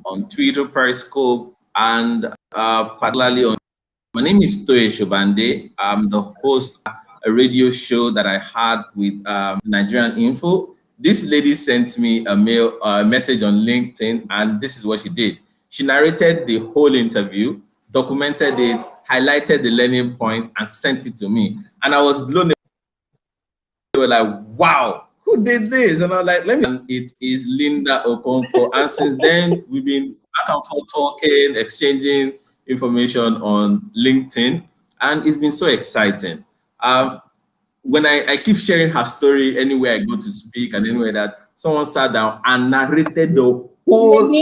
on Twitter, Periscope, and particularly on. My name is Toye Sobande. I'm the host of a radio show that I had with Nigerian Info. This lady sent me a message on LinkedIn, and this is what she did. She narrated the whole interview, documented it, highlighted the learning points, and sent it to me. And I was blown away. They were like, wow, who did this? And I was like, let me. And it is Linda Okonkwo. And since then, we've been back and forth talking, exchanging information on LinkedIn, and it's been so exciting. When I keep sharing her story anywhere I go to speak and anywhere that someone sat down and narrated the whole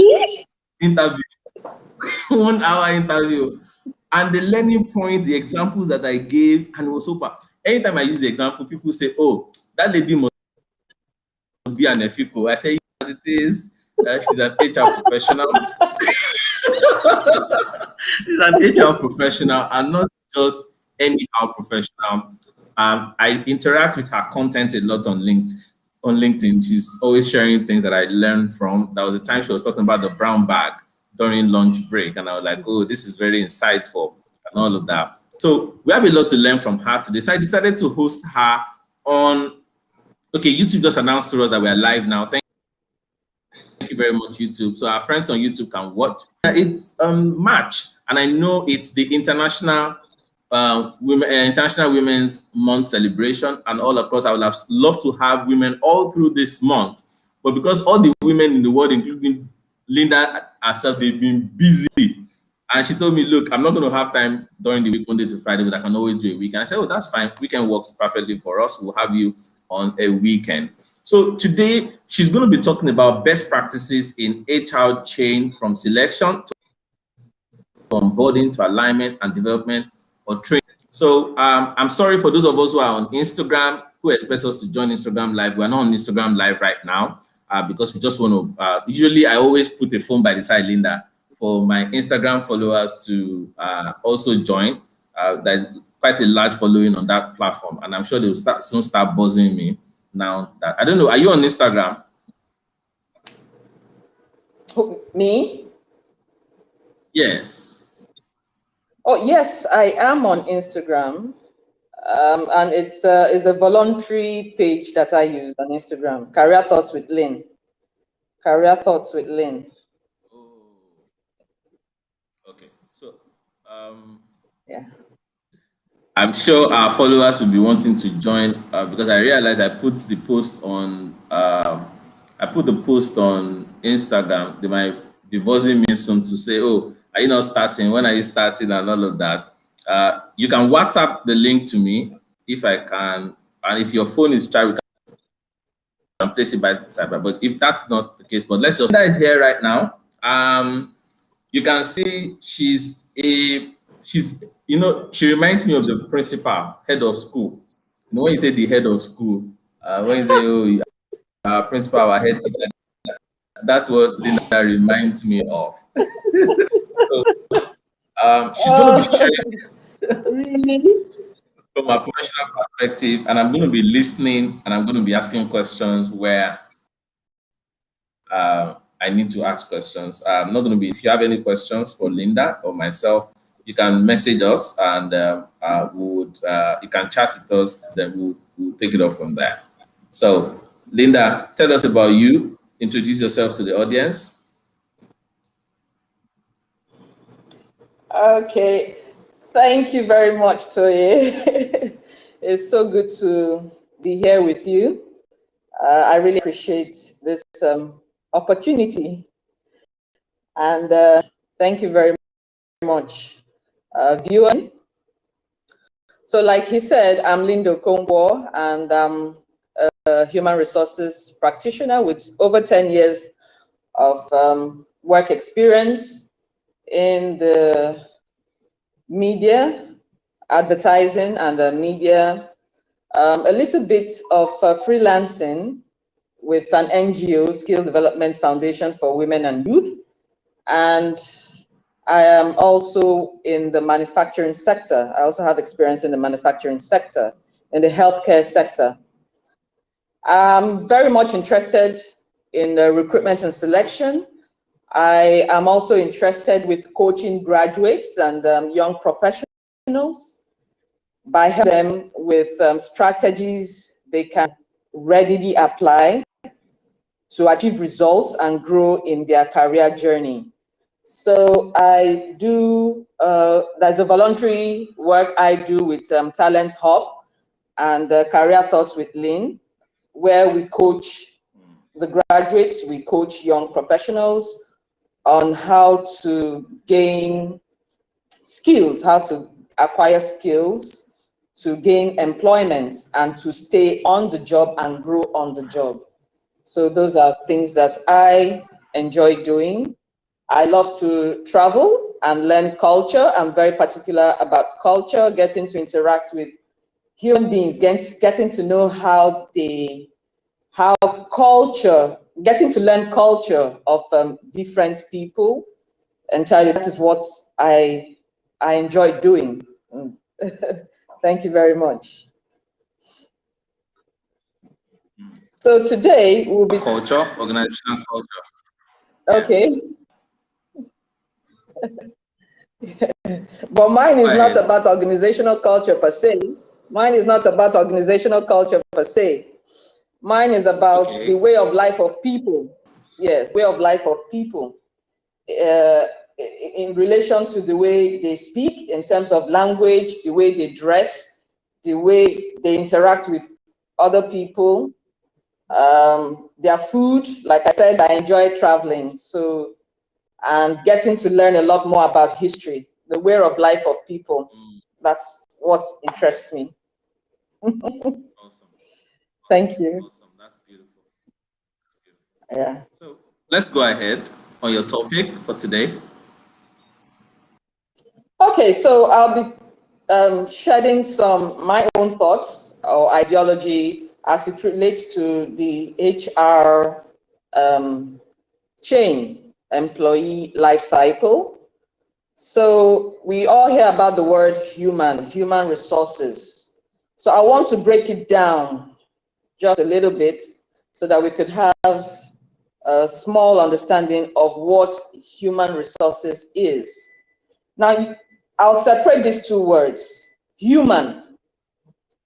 interview, 1 hour interview, and the learning points, the examples that I gave, and it was super. Anytime I use the example, people say, "Oh, that lady must be an EFICO." I say, "Yes, it is. She's an HR professional." She's an HR professional, and not just any HR professional. I interact with her content a lot on LinkedIn. She's always sharing things that I learned from. There was a time she was talking about the brown bag during lunch break, and I was like, "Oh, this is very insightful," and all of that. So we have a lot to learn from her today. So I decided to host her on. Okay, YouTube just announced to us that we are live now. Thank you very much, YouTube. So our friends on YouTube can watch. It's March, and I know it's the International Women's Month celebration, and all across. I would have loved to have women all through this month, but because all the women in the world, including Linda herself, they've been busy. And she told me, "Look, I'm not going to have time during the week, Monday to Friday, but I can always do a weekend." I said, "Oh, that's fine. Weekend works perfectly for us. We'll have you on a weekend." So today, she's going to be talking about best practices in HR chain, from selection to onboarding to alignment and development or training. So I'm sorry for those of us who are on Instagram, who expect us to join Instagram Live. We're not on Instagram Live right now because we just want to, usually I always put a phone by the side, Linda, for my Instagram followers to also join. There's quite a large following on that platform, and I'm sure they'll soon start buzzing me now. That I don't know. Are you on Instagram? Me? Yes. Oh yes, I am on Instagram, and it's a voluntary page that I use on Instagram. Career Thoughts with Lynn. Career Thoughts with Lynn. Oh. Okay. So yeah. I'm sure our followers will be wanting to join because I realized I put the post on Instagram. They might be buzzing me soon to say, "Oh, are you not starting? When are you starting?" and all of that. You can WhatsApp the link to me if I can, and if your phone is charged, we can place it by cyber. But if that's not the case, but let's just that is here right now. You can see she's she reminds me of the principal, head of school. You know, when you say the head of school, when you say, "Oh, our principal, our head teacher," that's what Linda reminds me of. So, she's going to be sharing from a professional perspective, and I'm going to be listening, and I'm going to be asking questions where I need to ask questions. I'm not going to be. If you have any questions for Linda or myself, you can message us, and you can chat with us. Then we'll take it off from there. So, Linda, tell us about you. Introduce yourself to the audience. Okay, thank you very much, Toye. It's so good to be here with you. I really appreciate this opportunity, and thank you very much, viewer. So like he said, I'm Linda Okonkwo, and I'm a human resources practitioner with over 10 years of work experience in the media, advertising, and media, a little bit of freelancing with an NGO, Skill Development Foundation for Women and Youth. And I am also in the manufacturing sector. I also have experience in the manufacturing sector, in the healthcare sector. I'm very much interested in recruitment and selection. I am also interested with coaching graduates and young professionals by helping them with strategies they can readily apply to achieve results and grow in their career journey. So I do, there's a voluntary work I do with Talent Hub and Career Thoughts with Lynn, where we coach the graduates, we coach young professionals on how to gain skills, how to acquire skills, to gain employment, and to stay on the job and grow on the job. So those are things that I enjoy doing. I love to travel and learn culture. I'm very particular about culture, getting to interact with human beings, getting to know how culture, getting to learn culture of different people. Entirely, that is what I enjoy doing. Thank you very much. So today we'll be culture, organizational culture. Okay. But mine is not about organizational culture per se. Mine is not about organizational culture per se. Mine is about the way of life of people. Yes, way of life of people. In relation to the way they speak, in terms of language, the way they dress, the way they interact with other people, their food. Like I said, I enjoy traveling. So, and getting to learn a lot more about history, the way of life of people. That's what interests me. Awesome. Thank you. Awesome. That's beautiful. Yeah. So let's go ahead on your topic for today. Okay, so I'll be shedding my own thoughts or ideology as it relates to the HR chain, employee life cycle. So we all hear about the word human resources. So I want to break it down just a little bit so that we could have a small understanding of what human resources is. Now, I'll separate these two words, human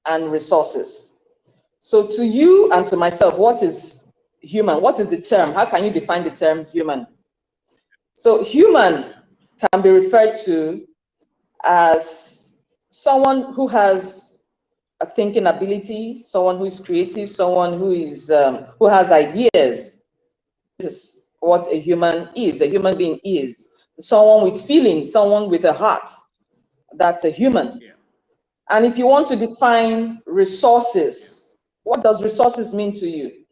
and resources. So to you and to myself, what is human? What is the term? How can you define the term human? So human can be referred to as someone who has a thinking ability, someone who is creative, someone who is who has ideas. This is what a human is. A human being is someone with feelings, someone with a heart. That's a human. Yeah. And if you want to define resources, what does resources mean to you?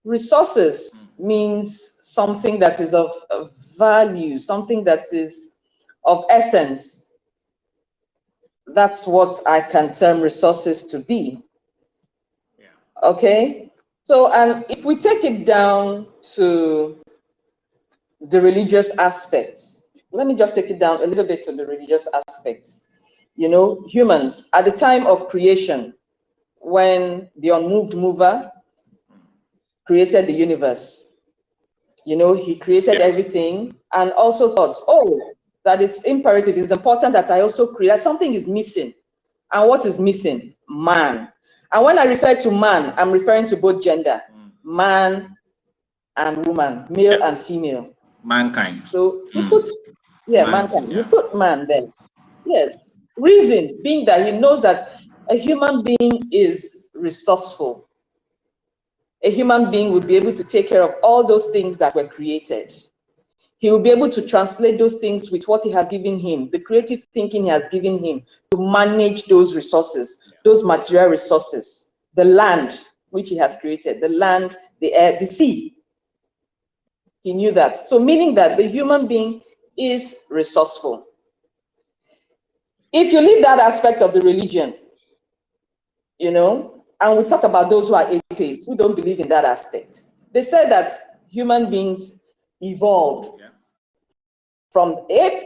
Resources means something that is of value, something that is of essence. That's what I can term resources to be. Yeah. Okay? So, and if we take it down to the religious aspects, let me just take it down a little bit to the religious aspects. You know, humans, at the time of creation, when the unmoved mover created the universe, you know, he created everything and also thought, oh, that is imperative, it's important that I also create, something is missing. And what is missing? Man. And when I refer to man, I'm referring to both gender, man and woman, male and female. Mankind. So he put, mankind, he put man there. Yes. Reason being that he knows that a human being is resourceful. A human being will be able to take care of all those things that were created. He will be able to translate those things with what he has given him, the creative thinking he has given him to manage those resources, those material resources, the land which he has created, the land, the air, the sea. He knew that. So meaning that the human being is resourceful. If you leave that aspect of the religion, you know, and we talk about those who are atheists, who don't believe in that aspect. They said that human beings evolved from the ape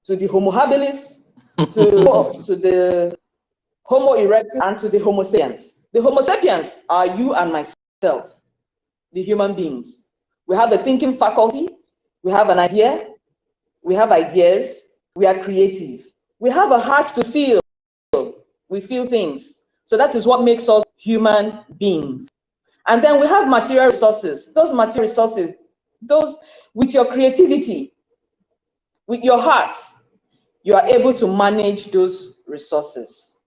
to the Homo habilis to the Homo erectus and to the Homo sapiens. The Homo sapiens are you and myself, the human beings. We have a thinking faculty, We have an idea, we have ideas, we are creative. We have a heart to feel, we feel things. So that is what makes us human beings. And then we have material resources. Those material resources, those with your creativity, with your heart, you are able to manage those resources,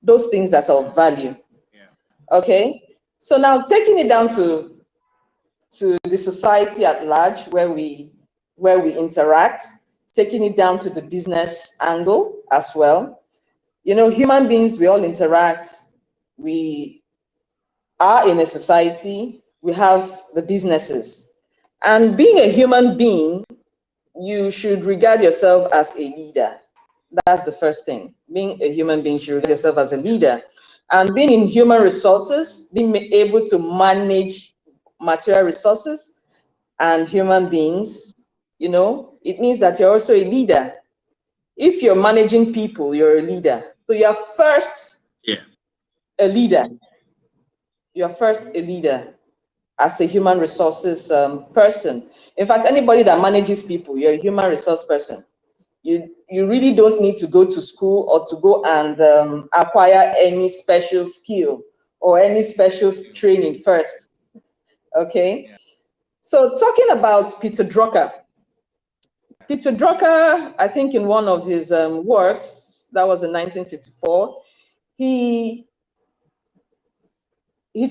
those things that are of value. Okay? So now taking it down to the society at large where we interact, taking it down to the business angle as well. You know, human beings, we all interact. We are in a society, we have the businesses. And being a human being, you should regard yourself as a leader. That's the first thing. Being a human being, you should regard yourself as a leader. And being in human resources, being able to manage material resources and human beings, you know, it means that you're also a leader. If you're managing people, you're a leader. So you're first a leader. You're first a leader as a human resources person. In fact, anybody that manages people, you're a human resource person. You really don't need to go to school or to go and acquire any special skill or any special training first. Okay. So talking about Peter Drucker. Peter Drucker, I think in one of his works, that was in 1954, he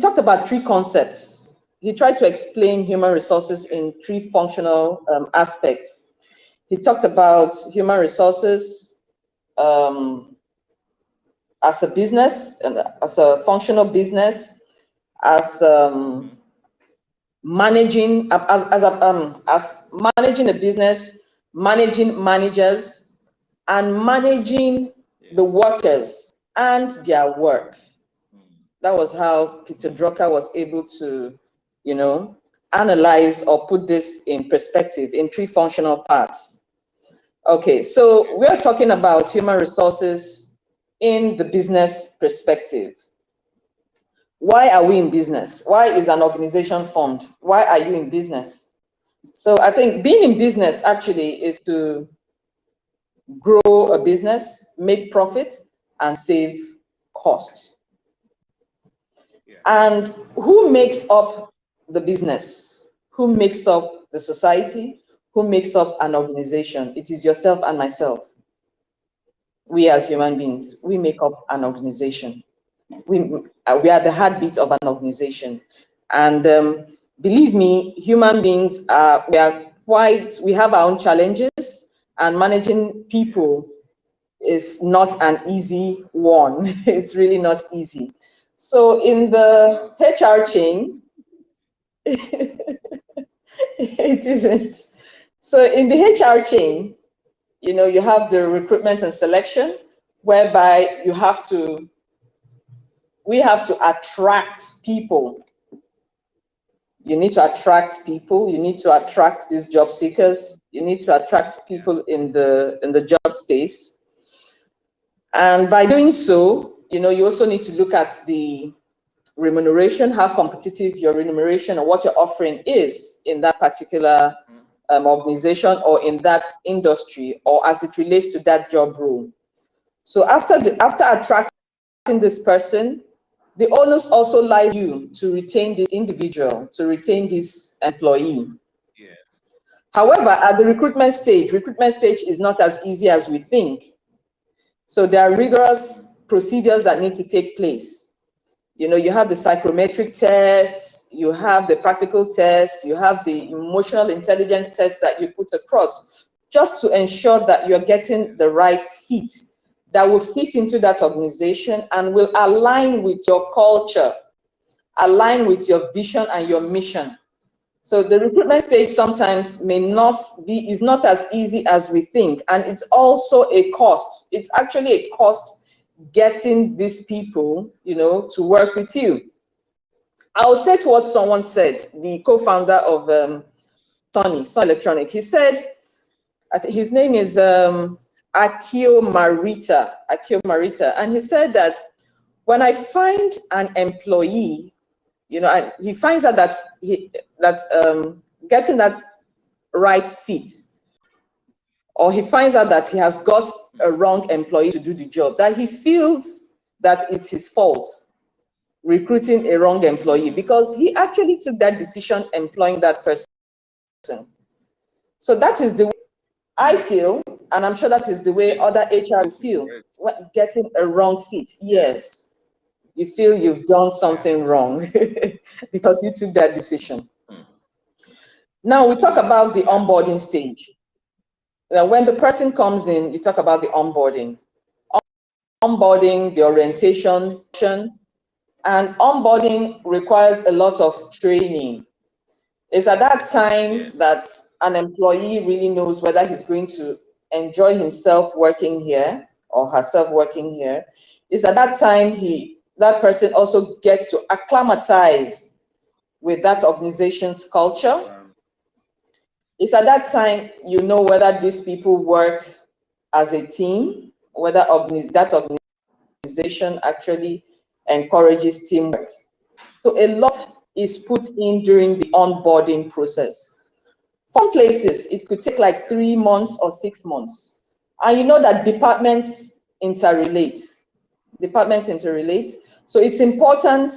talked about three concepts. He tried to explain human resources in three functional aspects. He talked about human resources as a business, as a functional business, as managing as managing a business, managing managers, and managing the workers and their work. That was how Peter Drucker was able to, you know, analyze or put this in perspective in three functional parts. Okay, so we're talking about human resources in the business perspective. Why are we in business? Why is an organization formed? Why are you in business? So I think being in business actually is to grow a business, make profit, and save cost. And who makes up the business? Who makes up the society? Who makes up an organization? It is yourself and myself. We as human beings, we make up an organization. We are the heartbeat of an organization. And believe me, human beings, we have our own challenges, and managing people is not an easy one. It's really not easy. So in the HR chain, it isn't. So in the HR chain, you know, you have the recruitment and selection, whereby we have to attract people. You need to attract people. You need to attract these job seekers. You need to attract people in the job space. And by doing so, you know, you also need to look at the remuneration, how competitive your remuneration or what your offering is in that particular organization or in that industry, or as it relates to that job role. So after attracting this person, the onus also lies on you to retain this individual, to retain this employee. However, at the recruitment stage is not as easy as we think. So there are rigorous procedures that need to take place. You know, you have the psychometric tests, you have the practical tests, you have the emotional intelligence tests that you put across, just to ensure that you're getting the right fit that will fit into that organization and will align with your culture, align with your vision and your mission. So the recruitment stage sometimes is not as easy as we think. And it's also a cost. It's actually a cost getting these people, you know, to work with you. I'll state what someone said, the co-founder of Sony Electronic. He said, I think his name is Akio Marita, and he said that when I find an employee, you know, and he finds out that getting that right fit, or he finds out that he has got a wrong employee to do the job, that he feels that it's his fault recruiting a wrong employee because he actually took that decision employing that person. So that is the way I feel, and I'm sure that is the way other HR feel, getting a wrong fit. Yes, you feel you've done something wrong because you took that decision. Now we talk about the onboarding stage. Now, when the person comes in, you talk about the onboarding. Onboarding, the orientation, and onboarding requires a lot of training. It's at that time that an employee really knows whether he's going to enjoy himself working here or herself working here. It's at that time that person also gets to acclimatize with that organization's culture. It's at that time you know whether these people work as a team, whether that organization actually encourages teamwork. So a lot is put in during the onboarding process. Some places, it could take like 3 months or 6 months. And you know that departments interrelate. So it's important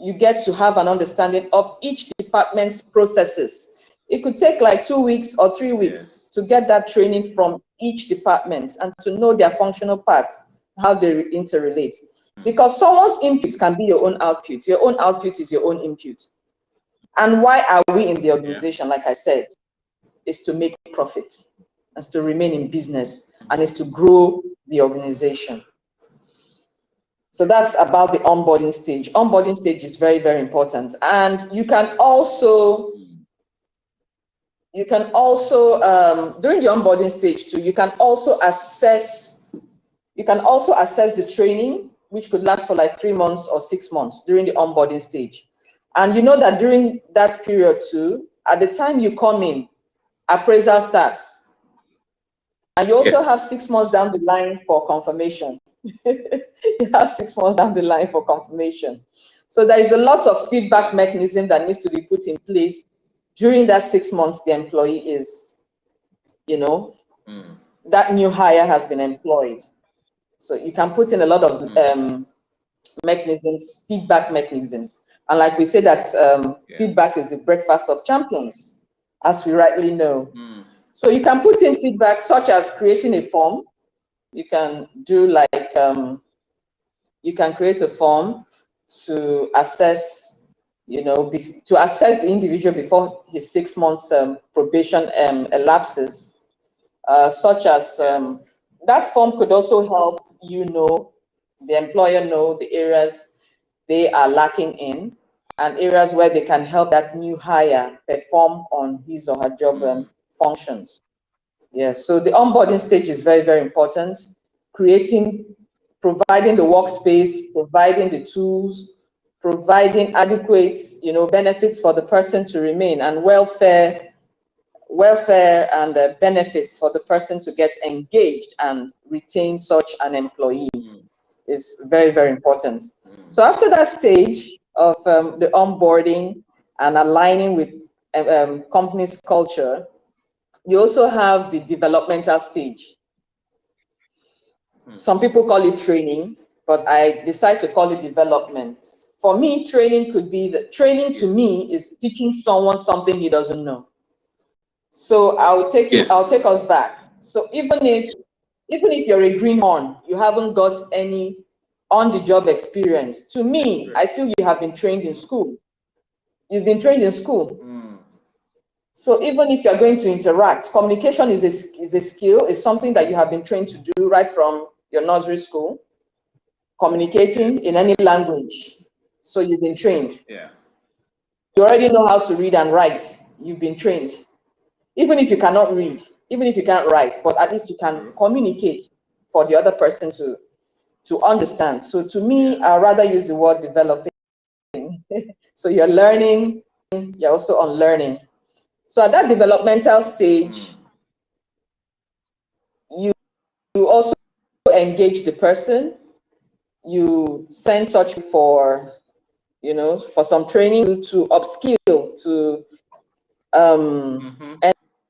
you get to have an understanding of each department's processes. It could take like 2 weeks or 3 weeks to get that training from each department and to know their functional parts, how they interrelate. Because someone's input can be your own output. Your own output is your own input. And why are we in the organization? Like I said, is to make profit, is to remain in business, and is to grow the organization. So that's about the onboarding stage. Onboarding stage is very, very important. And you can also during the onboarding stage too, you can also assess the training, which could last for like 3 months or 6 months during the onboarding stage. And you know that during that period too, at the time you come in, appraisal starts. And you also have 6 months down the line for confirmation. You have 6 months down the line for confirmation. So there is a lot of feedback mechanism that needs to be put in place during that 6 months the employee is, that new hire has been employed. So you can put in a lot of mechanisms, feedback mechanisms. And like we say that feedback is the breakfast of champions, as we rightly know. So you can put in feedback such as creating a form. You can do like, you can create a form to assess, to assess the individual before his 6 months probation elapses, such as that form could also help the employer know the areas they are lacking in and areas where they can help that new hire perform on his or her job functions. Yes, so the onboarding stage is very, very important. Providing the workspace, providing the tools, providing adequate, benefits for the person to remain, and welfare and benefits for the person to get engaged and retain such an employee is very, very important. So after that stage of the onboarding and aligning with company's culture, you also have the developmental stage. Some people call it training, but I decide to call it development. For me, training to me is teaching someone something he doesn't know. So I'll take us back. So even if you're a greenhorn, you haven't got any on-the-job experience. To me, I feel you have been trained in school. You've been trained in school. So even if you're going to interact, communication is a skill, is something that you have been trained to do right from your nursery school. Communicating in any language. So you've been trained. You already know how to read and write. You've been trained. Even if you cannot read, even if you can't write, but at least you can communicate for the other person to understand. So to me, I'd rather use the word developing. So you're learning, you're also unlearning. So at that developmental stage, you also engage the person. You send such for some training to upskill, to and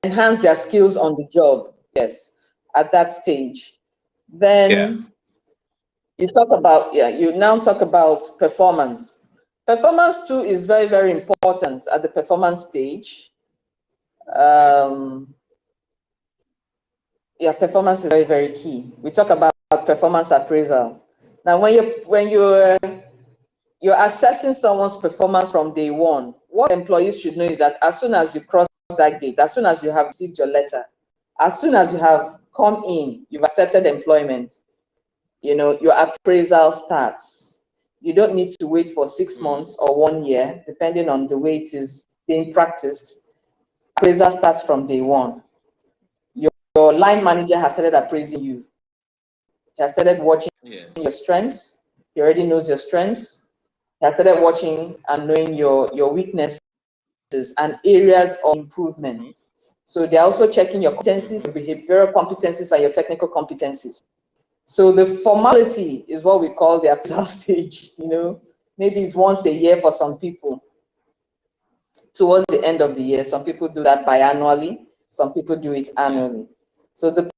enhance their skills on the job. Yes, at that stage. Then you talk about, you now talk about performance. Performance too is very, very important at the performance stage. Performance is very, very key. We talk about performance appraisal. Now, when you're assessing someone's performance from day one, what employees should know is that as soon as you cross that gate, as soon as you have received your letter, as soon as you have come in, you've accepted employment, your appraisal starts. You don't need to wait for 6 months or 1 year, depending on the way it is being practiced. Appraisal starts from day one. Your line manager has started appraising you. He has started watching your strengths. He already knows your strengths. He has started watching and knowing your weaknesses and areas of improvement. So they're also checking your competencies, behavioral competencies, and your technical competencies. So the formality is what we call the appraisal stage. Maybe it's once a year for some people. Towards the end of the year, some people do that biannually. Some people do it annually. So the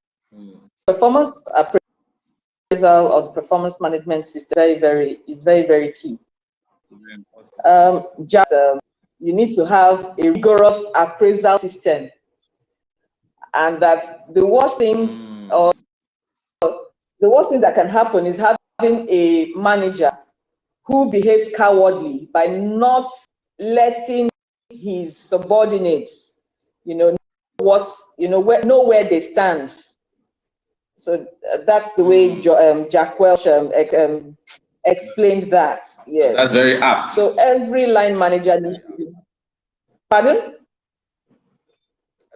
performance appraisal or performance management system is very, very key. You need to have a rigorous appraisal system, and that the worst things or the worst thing that can happen is having a manager who behaves cowardly by not letting his subordinates, know where they stand. So that's the way Jack Welch explained that. Yes, that's very apt. So every line manager needs to be. Pardon?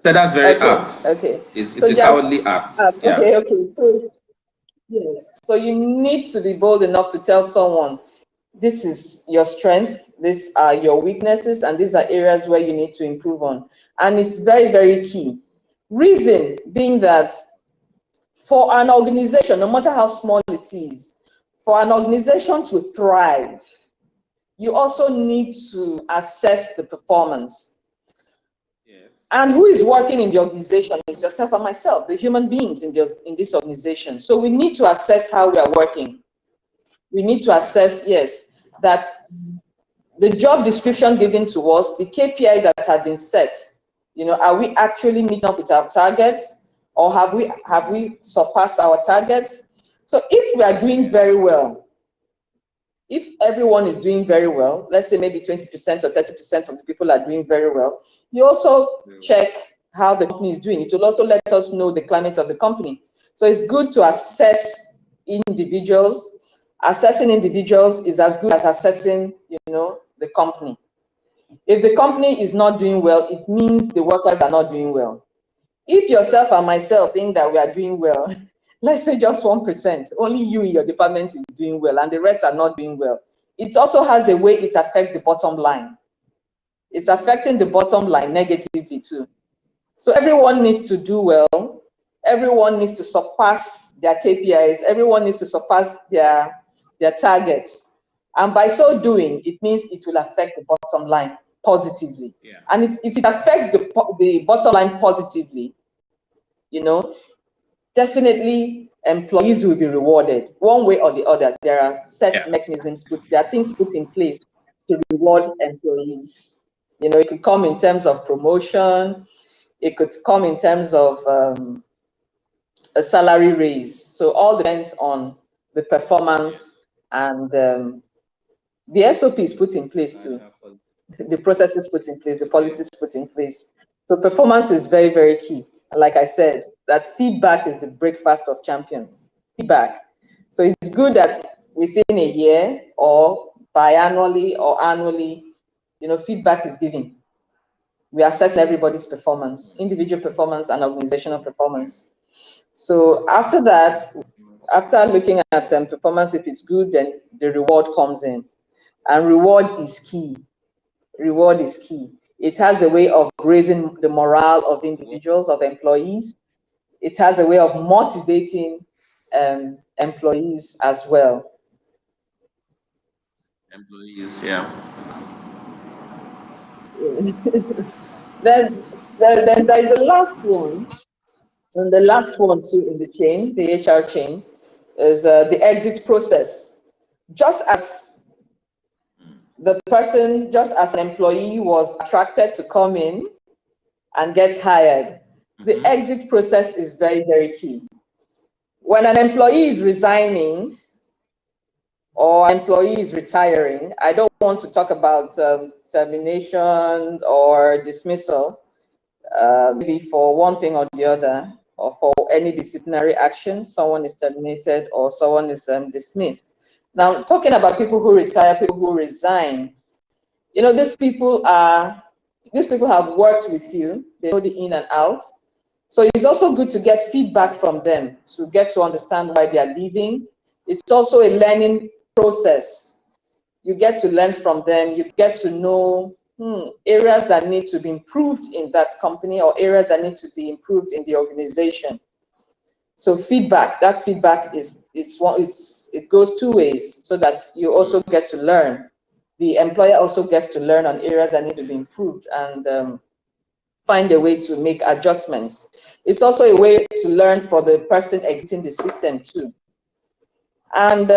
So that's very apt. Okay. It's a cowardly act. Okay. So yes. So you need to be bold enough to tell someone, this is your strength, these are your weaknesses, and these are areas where you need to improve on. And it's very, very key. Reason being that for an organization, no matter how small it is, for an organization to thrive, you also need to assess the performance. And who is working in the organization is yourself and myself, the human beings in this organization. So we need to assess how we are working. We need to assess, yes, that the job description given to us, the KPIs that have been set, are we actually meeting up with our targets, or have we surpassed our targets? So if we are doing very well, if everyone is doing very well, let's say maybe 20% or 30% of the people are doing very well, you also check how the company is doing. It will also let us know the climate of the company. So it's good to assess individuals. Assessing individuals is as good as assessing, the company. If the company is not doing well, it means the workers are not doing well. If yourself and myself think that we are doing well, let's say just 1%, only you in your department is doing well and the rest are not doing well, it also has a way it affects the bottom line. It's affecting the bottom line negatively too. So everyone needs to do well. Everyone needs to surpass their KPIs. Everyone needs to surpass their targets. And by so doing, it means it will affect the bottom line positively. And if it affects the bottom line positively, definitely employees will be rewarded one way or the other. There are set mechanisms, there are things put in place to reward employees. It could come in terms of promotion. It could come in terms of a salary raise. So all depends on the performance and the SOP is put in place too. The processes put in place, the policies put in place. So performance is very, very key. Like I said, that feedback is the breakfast of champions. Feedback. So it's good that within a year or biannually or annually, feedback is given. We assess everybody's performance, individual performance and organizational performance. So after that, after looking at performance, if it's good, then the reward comes in. And reward is key. Reward is key. It has a way of raising the morale of individuals, of employees. It has a way of motivating employees as well. Employees, yeah. Then there is a last one, and the last one too in the chain, the HR chain, is the exit process. Just as an employee was attracted to come in and get hired, the exit process is very, very key. When an employee is resigning or an employee is retiring, I don't want to talk about termination or dismissal, maybe for one thing or the other, or for any disciplinary action, someone is terminated or someone is dismissed. Now, talking about people who retire, people who resign, you know, these people have worked with you, they know the in and out. So it's also good to get feedback from them, to get to understand why they are leaving. It's also a learning process. You get to learn from them, you get to know areas that need to be improved in that company or areas that need to be improved in the organization. So that feedback it goes two ways, so that you also get to learn. The employer also gets to learn on areas that need to be improved and find a way to make adjustments. It's also a way to learn for the person exiting the system too. And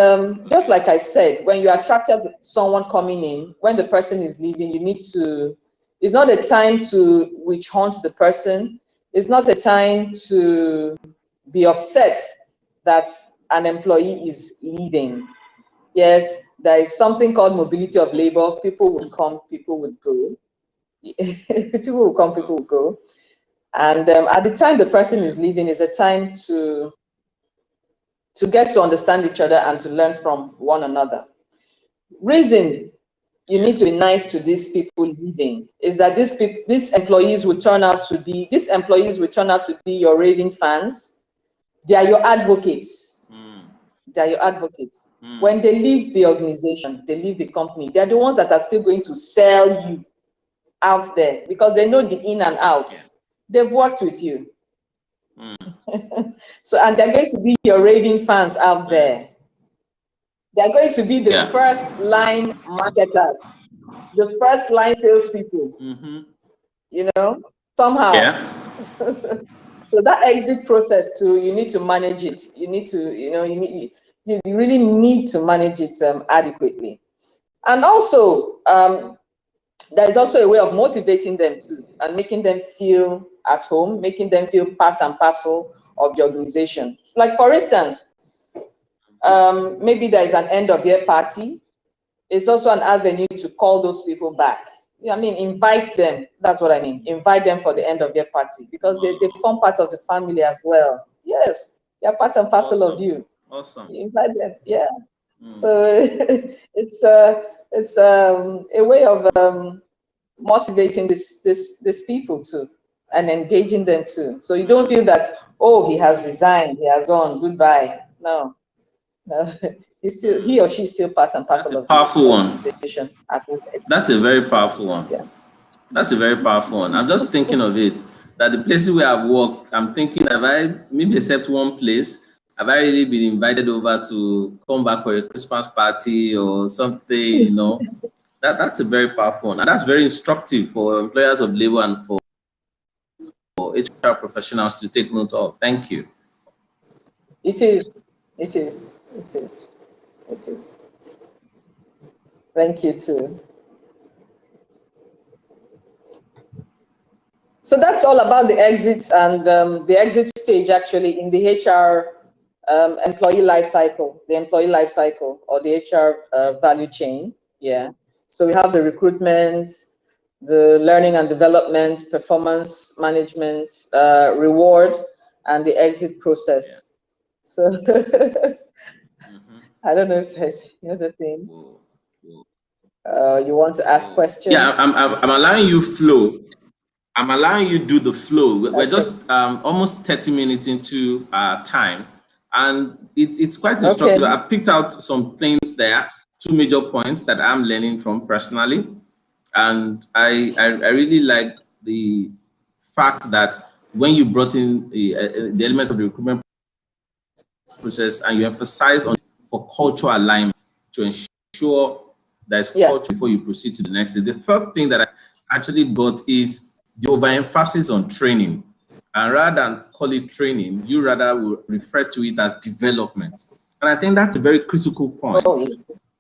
just like I said, when you attracted someone coming in, when the person is leaving, it's not a time to witch hunt the person. It's not a time to be upset that an employee is leaving. Yes, there is something called mobility of labor. People will come, people will go. People will come, people will go. And at the time the person is leaving is a time to get to understand each other and to learn from one another. Reason you need to be nice to these people leaving is that these employees will turn out to be your raving fans. They are your advocates. They are your advocates. When they leave the organization, they leave the company, they're the ones that are still going to sell you out there because they know the in and out. They've worked with you. So, and they're going to be your raving fans out there. They're going to be the first line marketers, the first line salespeople. You know, somehow. So that exit process too, you need to manage it. You need to, you really need to manage it adequately. And also, there is also a way of motivating them too, and making them feel at home, making them feel part and parcel of the organization. Like for instance, maybe there is an end of year party. It's also an avenue to call those people back. I mean, invite them. That's what I mean. Invite them for the end of year party because they form part of the family as well. Yes, they're part and parcel of you. Awesome. You invite them. Yeah. So it's a way of motivating these people too, and engaging them too. So you don't feel that, oh, he has resigned, he has gone, goodbye. No. He or she is still part and parcel of the organization. That's a very powerful one. Yeah. That's a very powerful one. I'm just thinking of it, that the places where I've worked, I'm thinking, have I, maybe except one place, have I really been invited over to come back for a Christmas party or something, you know? That's a very powerful one. And that's very instructive for employers of labor and for HR professionals to take note of. Thank you. It is. It is. It is. It is. Thank you too. So that's all about the exits and the exit stage actually in the HR employee life cycle, the employee life cycle or the HR value chain. Yeah. So we have the recruitment, the learning and development, performance management, reward, and the exit process. So I don't know if there's another thing. You want to ask questions? Yeah, I'm allowing you flow. I'm allowing you do the flow. We're just almost 30 minutes into our time, and it's quite instructive. Okay. I've picked out some things there, 2 major points that I'm learning from personally, and I really like the fact that when you brought in the element of the recruitment process and you emphasize on for cultural alignment to ensure there's culture before you proceed to the next day. The third thing that I actually got is the overemphasis on training. And rather than call it training, you rather will refer to it as development. And I think that's a very critical point, Oh, yeah.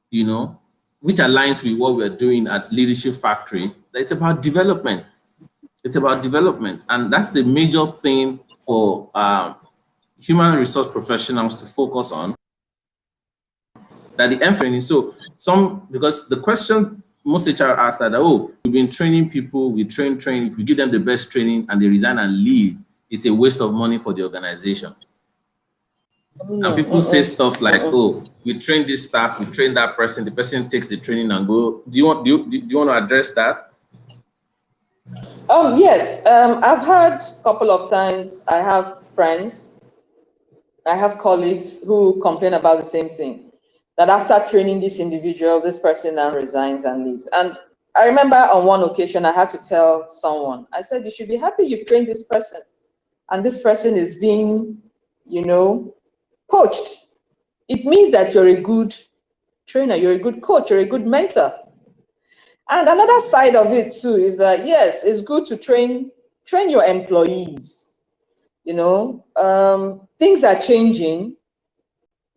you know, which aligns with what we're doing at Leadership Factory. It's about development. It's about development. And that's the major thing for human resource professionals to focus on. That the emphasis. So because the question most HR ask that, oh, we've been training people, we train. If we give them the best training and they resign and leave, it's a waste of money for the organization. And people say stuff like, oh, we train this staff, we train that person, the person takes the training and go. Do you want to address that? Yes. I've had a couple of times, I have friends, I have colleagues who complain about the same thing. That after training this individual, this person now resigns and leaves. And I remember on one occasion, I had to tell someone, I said, you should be happy you've trained this person. And this person is being, poached. It means that you're a good trainer, you're a good coach, you're a good mentor. And another side of it too is that, yes, it's good to train your employees. Things are changing.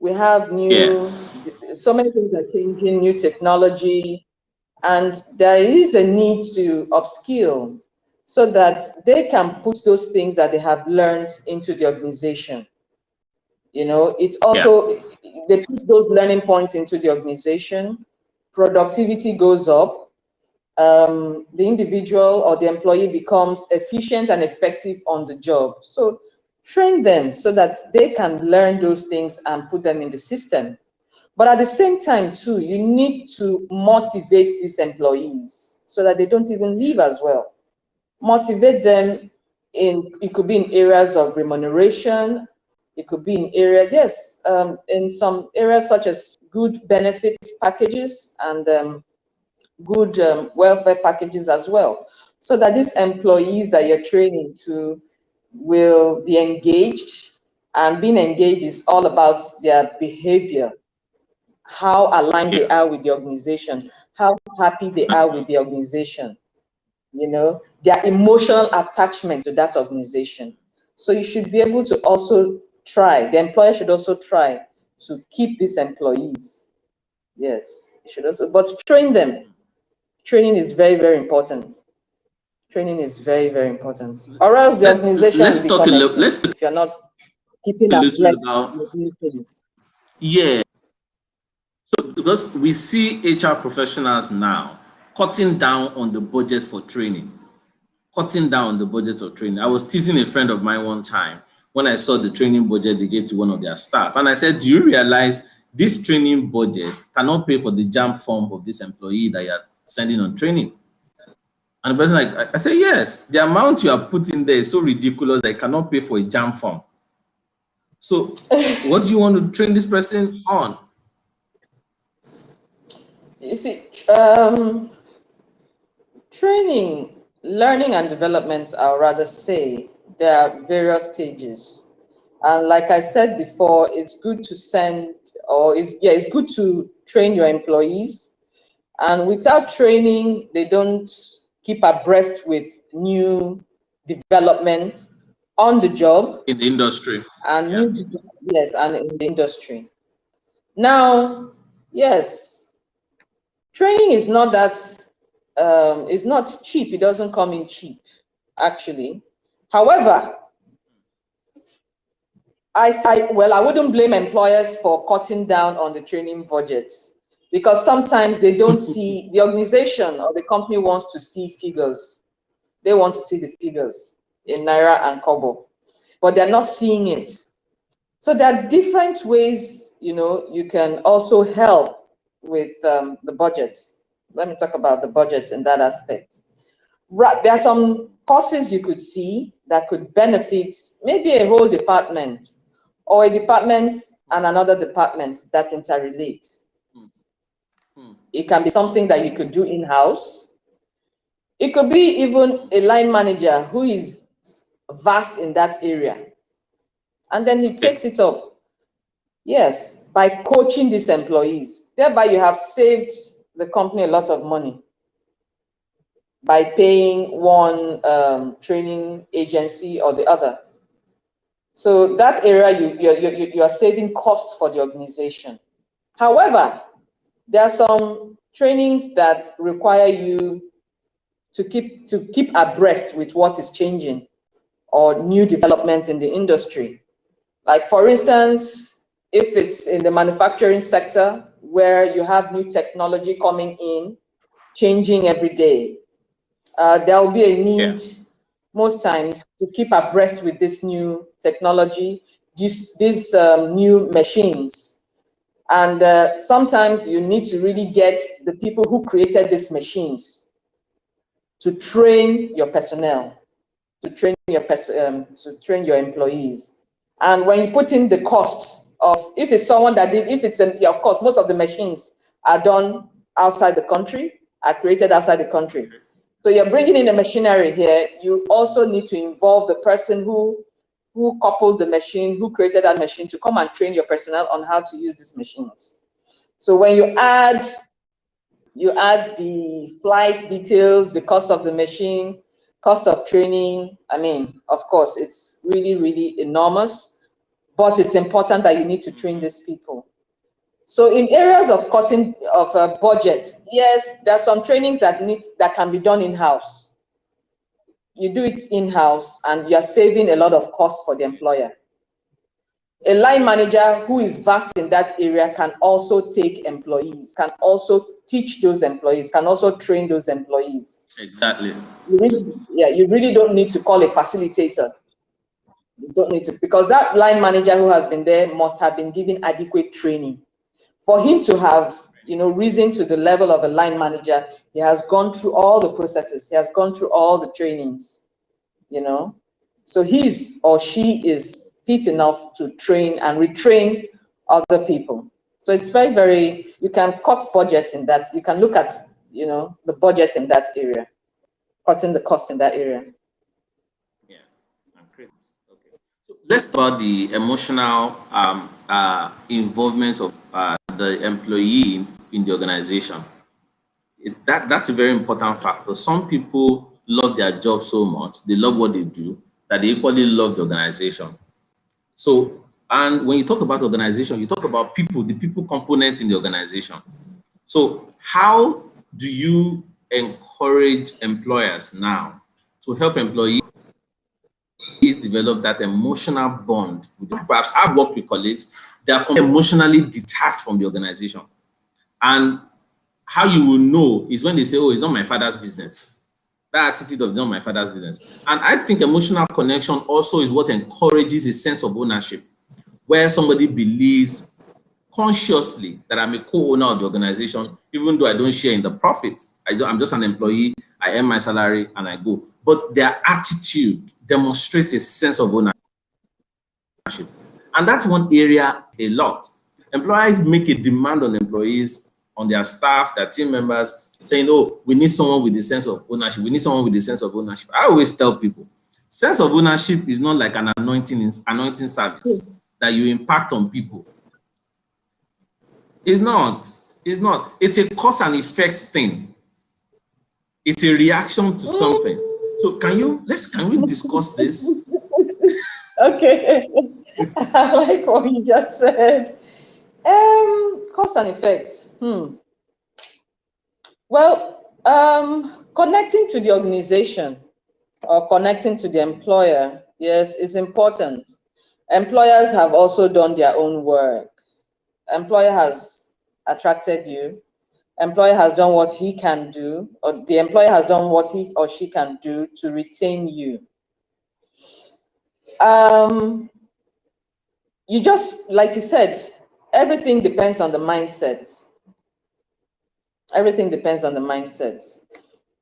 We have so many things are changing, new technology, and there is a need to upskill so that they can put those things that they have learned into the organization. It's also, they put those learning points into the organization, productivity goes up, the individual or the employee becomes efficient and effective on the job. So train them so that they can learn those things and put them in the system. But at the same time too, you need to motivate these employees so that they don't even leave as well. Motivate them it could be in areas of remuneration, it could be in areas, in some areas such as good benefits packages and good welfare packages as well, so that these employees that you're training to will be engaged. And being engaged is all about their behavior, how aligned they are with the organization, how happy they are with the organization, their emotional attachment to that organization. So you should be able to also the employer should also try to keep these employees. Yes, you should also, but train them. Training is very, very important. Training is very, very important. Or else the organization will become extinct if you're not keeping abreast with new things. Yeah. So because we see HR professionals now cutting down on the budget for training. Cutting down on the budget of training. I was teasing a friend of mine one time when I saw the training budget they gave to one of their staff. And I said, do you realize this training budget cannot pay for the jam form of this employee that you're sending on training? And the person I said, yes, the amount you are putting there is so ridiculous that I cannot pay for a jam form. So what do you want to train this person on? You see, training, learning and development, I'll rather say, there are various stages. And like I said before, it's good to it's good to train your employees. And without training, they don't keep abreast with new development on the job. In the industry. And yes, and in the industry. Now, yes, training is not that, it's not cheap. It doesn't come in cheap, actually. However, I wouldn't blame employers for cutting down on the training budgets, because sometimes they don't see, the organization or the company wants to see figures. They want to see the figures in Naira and Kobo, but they're not seeing it. So there are different ways, you can also help with the budget. Let me talk about the budget in that aspect. There are some courses you could see that could benefit maybe a whole department, or a department and another department that interrelate. It can be something that you could do in-house. It could be even a line manager who is vast in that area, and then he takes it up. Yes, by coaching these employees. Thereby you have saved the company a lot of money. by paying one training agency or the other. So that area, you are saving costs for the organization. However, there are some trainings that require you to keep abreast with what is changing or new developments in the industry. Like for instance, if it's in the manufacturing sector where you have new technology coming in, changing every day, there will be a need most times to keep abreast with this new technology, these new machines. And sometimes you need to really get the people who created these machines to train your personnel, to train your employees. And when you put in the cost of, if it's someone that did, if it's yeah, of course, most of the machines are done outside the country, are created outside the country. So you're bringing in the machinery here. You also need to involve the person who coupled the machine, who created that machine, to come and train your personnel on how to use these machines. So when you add the flight details, the cost of the machine, cost of training, I mean, of course, it's really, really enormous, but it's important that you need to train these people. So in areas of cutting of budget, yes, there are some trainings that can be done in-house. You do it in-house and you're saving a lot of costs for the employer. A line manager who is vast in that area can also take employees, can also teach those employees, can also train those employees. Exactly. You really don't need to call a facilitator. You don't need to, because that line manager who has been there must have been given adequate training. For him to have, risen to the level of a line manager, he has gone through all the processes. He has gone through all the trainings, So he's or she is fit enough to train and retrain other people. So it's very, very, you can cut budget in that. You can look at, the budget in that area, cutting the cost in that area. Yeah, great. Okay. So let's talk about the emotional involvement of the employee in the organization. That's a very important factor. Some people love their job so much, they love what they do, that they equally love the organization. So, and when you talk about organization, you talk about people, the people components in the organization. So how do you encourage employers now to help employees develop that emotional bond with them? Perhaps I've worked with colleagues, they are emotionally detached from the organization. And how you will know is when they say, oh, it's not my father's business. That attitude of it's not my father's business. And I think emotional connection also is what encourages a sense of ownership, where somebody believes consciously that I'm a co-owner of the organization, even though I don't share in the profit. I'm just an employee, I earn my salary and I go. But their attitude demonstrates a sense of ownership. And that's one area a lot. Employers make a demand on employees, on their staff, their team members, saying, oh, we need someone with a sense of ownership. We need someone with a sense of ownership. I always tell people, sense of ownership is not like an anointing service that you impact on people. It's not. It's not. It's a cause and effect thing. It's a reaction to something. So can we discuss this? Okay. I like what you just said. Cause and effects. Well, connecting to the organization or connecting to the employer, yes, is important. Employers have also done their own work. Employer has attracted you. Employer has done what he can do, or the employer has done what he or she can do to retain you. You just, like you said, everything depends on the mindset. Everything depends on the mindset.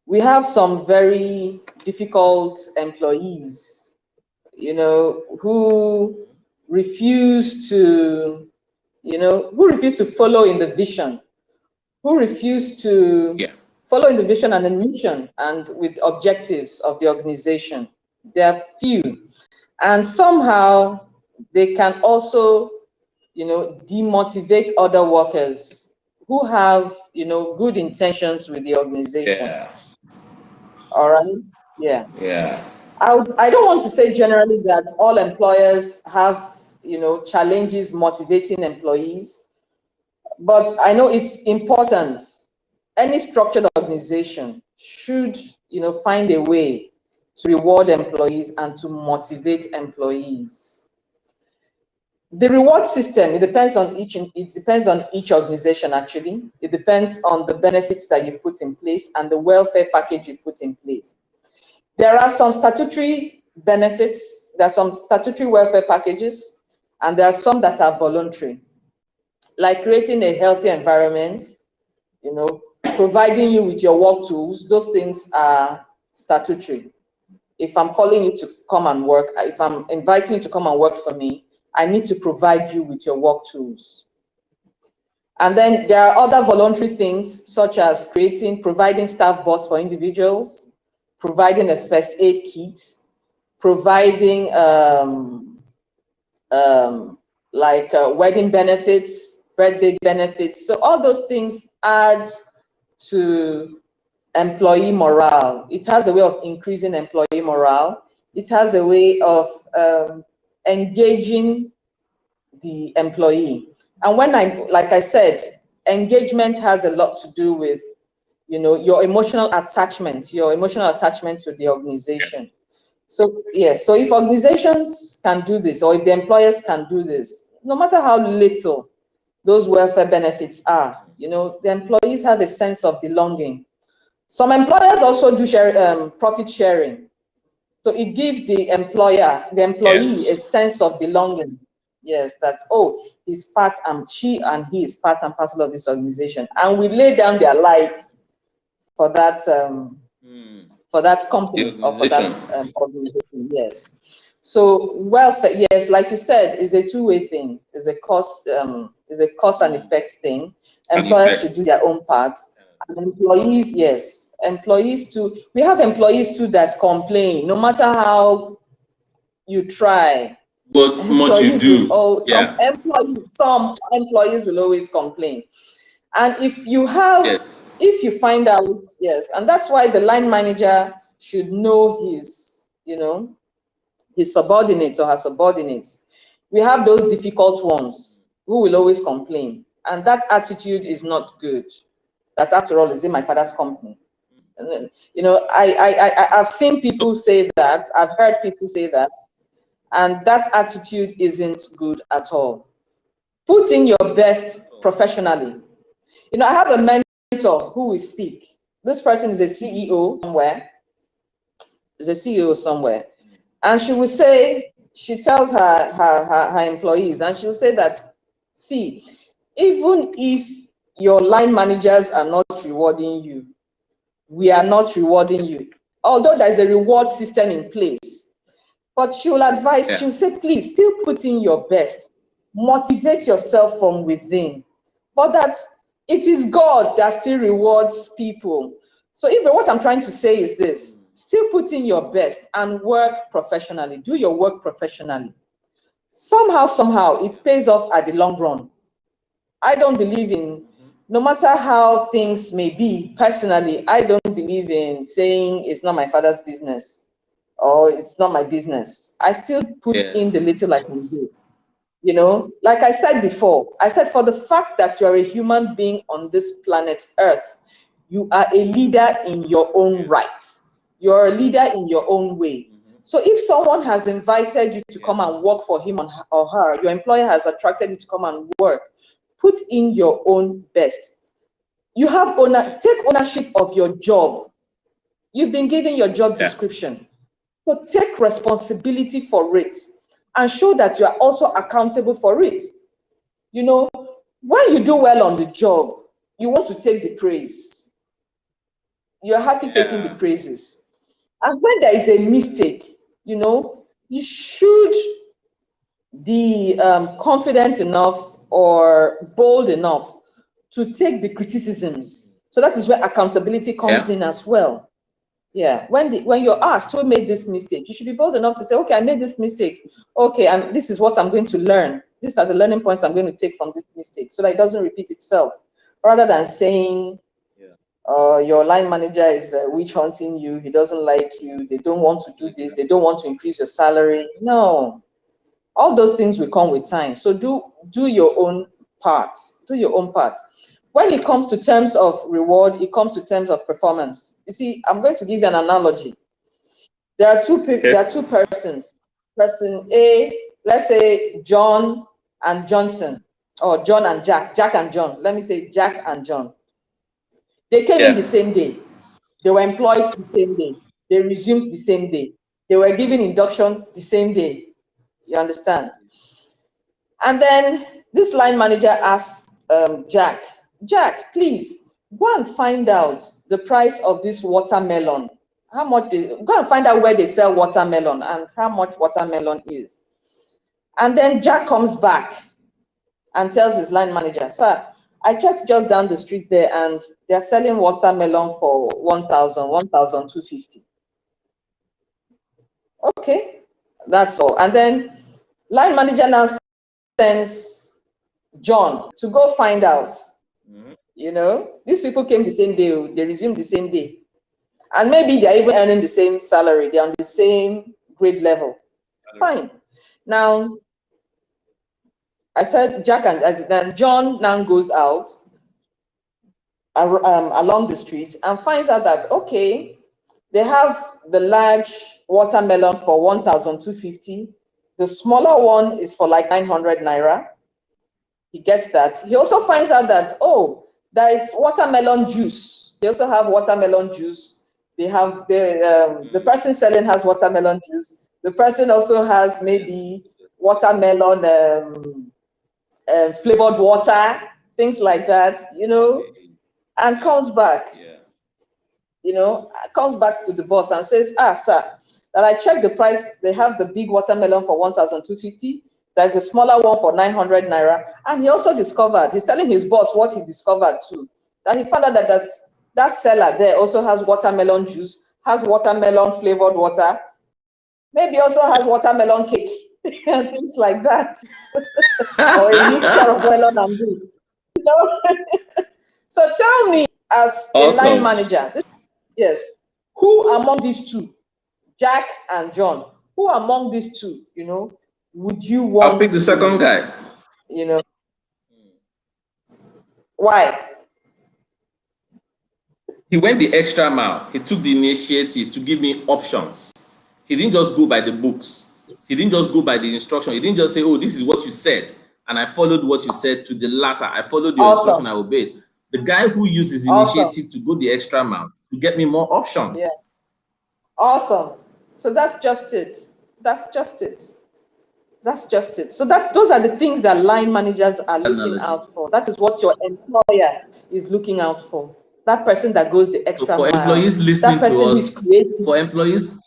We have some very difficult employees, who refuse to, follow in the vision, who refuse to follow in the vision and the mission and with objectives of the organization. There are few. And somehow they can also, demotivate other workers who have, good intentions with the organization. Yeah. All right. Yeah. Yeah. I don't want to say generally that all employers have, challenges motivating employees, but I know it's important. Any structured organization should, find a way to reward employees and to motivate employees. The reward system, it depends on each organization actually. It depends on the benefits that you've put in place and the welfare package you've put in place. There are some statutory benefits, there are some statutory welfare packages, and there are some that are voluntary, like creating a healthy environment, providing you with your work tools. Those things are statutory. If I'm calling you to come and work, if I'm inviting you to come and work for me, I need to provide you with your work tools. And then there are other voluntary things, such as providing staff bus for individuals, providing a first aid kit, providing wedding benefits, birthday benefits. So all those things add to employee morale. It has a way of increasing employee morale. It has a way of engaging the employee. And like I said, engagement has a lot to do with, your emotional attachment to the organization. So yes, so if organizations can do this, or if the employers can do this, no matter how little those welfare benefits are, the employees have a sense of belonging. Some employers also do profit sharing. So it gives the employee Yes. a sense of belonging. Yes, that, oh, he's part and she and he is part and parcel of this organization. And we lay down their life for that company or for that organization. Yes. So welfare, yes, like you said, is a two-way thing. Is a cost and effect thing. Employers should do their own part. And employees, yes, employees too. We have employees too that complain. No matter how you try, But much you do. some employees will always complain. And if Yes. you find out, yes, and that's why the line manager should know his subordinates or her subordinates. We have those difficult ones who will always complain, and that attitude is not good. That, after all, is in my father's company. And then, I've seen people say that, I've heard people say that, and that attitude isn't good at all. Put in your best professionally. I have a mentor who will speak. This person is a CEO somewhere, and she will say, she tells her employees, and she'll say that, see, even if your line managers are not rewarding you, we are not rewarding you, although there's a reward system in place. But she'll advise, she'll say, please still put in your best, motivate yourself from within, but that it is God that still rewards people. So even what I'm trying to say is this: still put in your best and work professionally, do your work professionally. Somehow it pays off at the long run. I don't believe in, no matter how things may be, personally, I don't believe in saying it's not my father's business or it's not my business. I still put in the Yes. little I can do. Like I said before, I said, for the fact that you're a human being on this planet Earth, you are a leader in your own right. You're a leader in your own way. So if someone has invited you to come and work for him or her, your employer has attracted you to come and work, put in your own best. Take ownership of your job. You've been given your job description. So take responsibility for it and show that you are also accountable for it. When you do well on the job, you want to take the praise. You're happy taking the praises. And when there is a mistake, you should be confident enough or bold enough to take the criticisms. So that is where accountability comes in as well. Yeah, when you're asked who made this mistake, you should be bold enough to say, okay, I made this mistake. Okay, and this is what I'm going to learn. These are the learning points I'm going to take from this mistake so that it doesn't repeat itself. Rather than saying, your line manager is witch hunting you, he doesn't like you, they don't want to do this, they don't want to increase your salary. No, all those things will come with time. So do your own part. Do your own part. When it comes to terms of reward, it comes to terms of performance. You see, I'm going to give you an analogy. There are two people. There are two persons. Person A, let's say John and Johnson, or John and Jack. Jack and John. Let me say Jack and John. They came in the same day. They were employed the same day. They resumed the same day. They were given induction the same day. You understand? And then this line manager asked Jack, please go and find out the price of this watermelon. How much go and find out where they sell watermelon and how much watermelon is. And then Jack comes back and tells his line manager, sir, I checked just down the street there and they're selling watermelon for 1,250. Okay, that's all. And then line manager now sends John to go find out. You know, these people came the same day, they resumed the same day. And maybe they're even earning the same salary, they're on the same grade level. Fine. Now, I said Jack and then John now goes out along the street and finds out that, okay, they have the large watermelon for 1,250. The smaller one is for like 900 naira. He gets that. He also finds out that, oh, there is watermelon juice. They also have watermelon juice. They have the person selling has watermelon juice. The person also has maybe watermelon flavored water, things like that, you know, and comes back, you know, comes back to the boss and says, sir, that I checked the price. They have the big watermelon for 1,250. There's a smaller one for 900 naira. And he also discovered, he's telling his boss what he discovered too, that he found out that seller there also has watermelon juice, has watermelon flavored water, maybe also has watermelon cake and things like that. Or a mixture of melon and juice. You know? So tell me, as a line manager, yes, who among these two, Jack and John, who among these two, you know, would you want? I'll pick the second guy. You know, why? He went the extra mile. He took the initiative to give me options. He didn't just go by the books. He didn't just go by the instruction. He didn't just say, oh, this is what you said, and I followed what you said to the latter. I followed your instruction, I obeyed. The guy who uses initiative to go the extra mile to get me more options. Yeah. Awesome. So that's just it. That's just it. That's just it. So those are the things that line managers are looking out for. That is what your employer is looking out for. That person that goes the extra mile. For employees listening to us, for employees,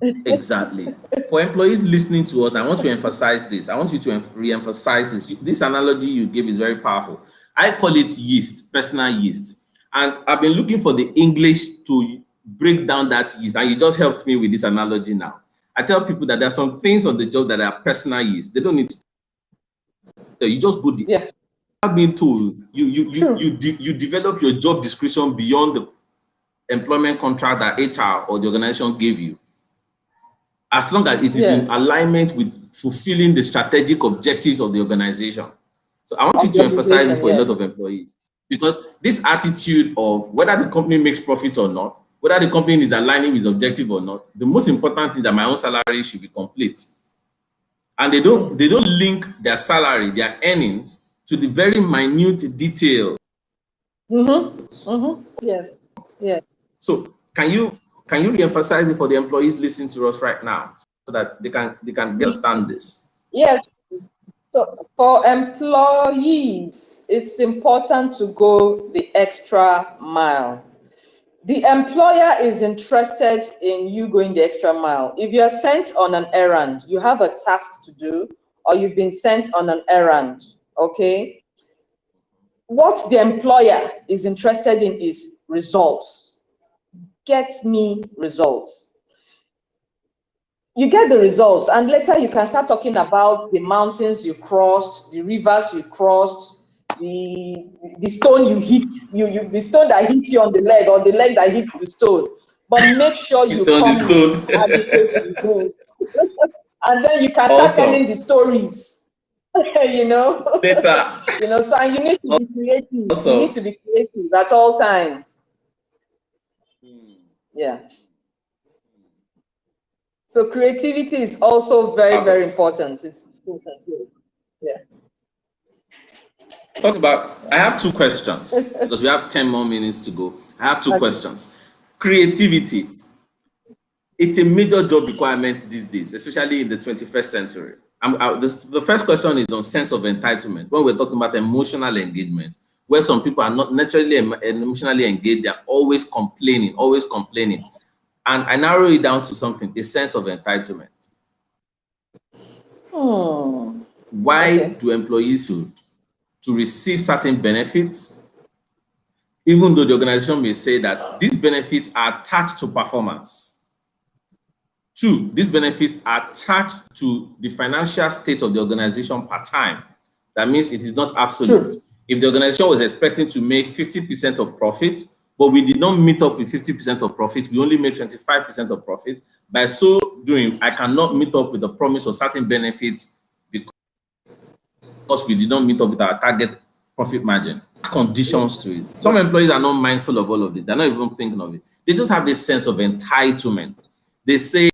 exactly. For employees listening to us, I want to emphasize this. I want you to re-emphasize this. This analogy you gave is very powerful. I call it yeast, personal yeast. And I've been looking for the English to break down that yeast. And you just helped me with this analogy now. I tell people that there are some things on the job that are personal yeast. They don't need to. You just go. Yeah. I've been told you develop your job description beyond the employment contract that HR or the organization gave you, as long as it is in alignment with fulfilling the strategic objectives of the organization. So I want you to emphasize this for a lot of employees, because this attitude of whether the company makes profit or not, whether the company is aligning with objective or not, the most important thing is that my own salary should be complete. And they don't link their salary, their earnings, to the very minute detail. Yes. Yeah. So can you re-emphasize it for the employees listening to us right now, so that they can understand this? Yes. So for employees, it's important to go the extra mile. The employer is interested in you going the extra mile. If you're sent on an errand, you have a task to do, or you've been sent on an errand, okay? What the employer is interested in is results. Get me results. You get the results, and later you can start talking about the mountains you crossed, the rivers you crossed, the stone you hit, the stone that hit you on the leg, or the leg that hit the stone, but make sure you It's on the come with stone. adequate results. And then you can start Awesome. telling the stories, you know. Later. You know, so, and you need to be creative. Awesome. You need to be creative at all times. Yeah. So creativity is also very, very important. It's important too. Yeah. Talk about, I have two questions because we have 10 more minutes to go. I have two questions. Creativity. It's a major job requirement these days, especially in the 21st century. The first question is on sense of entitlement. When we're talking about emotional engagement, where some people are not naturally emotionally engaged, they're always complaining, always complaining. And I narrow it down to something, a sense of entitlement. Why do employees feel to receive certain benefits, even though the organization may say that these benefits are attached to performance? Two, these benefits are attached to the financial state of the organization per time. That means it is not absolute. True. If the organization was expecting to make 50% of profit, but we did not meet up with 50% of profit, we only made 25% of profit. By so doing, I cannot meet up with the promise of certain benefits because we did not meet up with our target profit margin. Conditions to it. Some employees are not mindful of all of this. They're not even thinking of it. They just have this sense of entitlement. They say,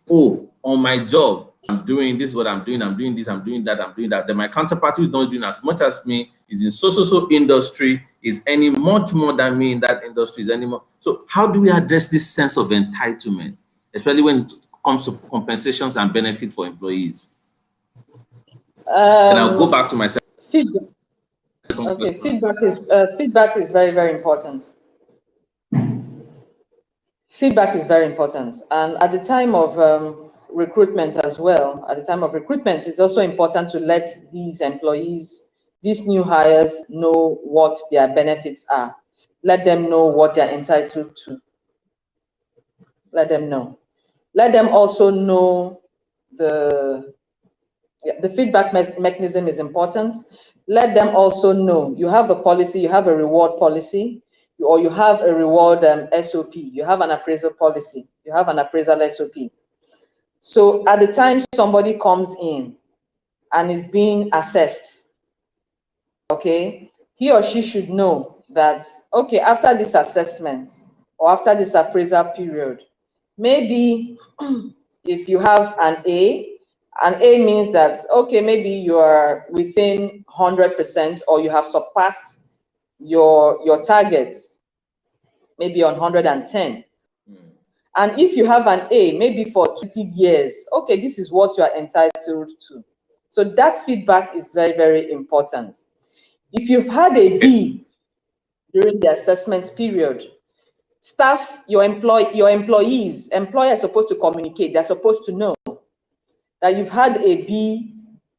oh, on my job, I'm doing this, what I'm doing this, I'm doing that, I'm doing that. Then my counterpart who is not doing as much as me, is in so industry, is earning much more than me in that industry, is anymore. So how do we address this sense of entitlement, especially when it comes to compensations and benefits for employees? And I'll go back to myself. Feedback. Okay, feedback is very, very important. Feedback is very important, and at the time of recruitment as well, at the time of recruitment, it's also important to let these employees, these new hires, know what their benefits are. Let them know what they're entitled to. Let them know. Let them also know the feedback mechanism is important. Let them also know you have a policy, you have a reward policy, or you have a reward SOP, you have an appraisal policy, you have an appraisal SOP. So at the time somebody comes in and is being assessed, okay, he or she should know that, okay, after this assessment or after this appraisal period, maybe if you have an A means that, okay, maybe you are within 100% or you have surpassed your targets, maybe on 110. And if you have an A, maybe for 20 years, okay, this is what you are entitled to. So that feedback is very, very important. If you've had a B during the assessment period, staff, your employees are supposed to communicate. They're supposed to know that you've had a B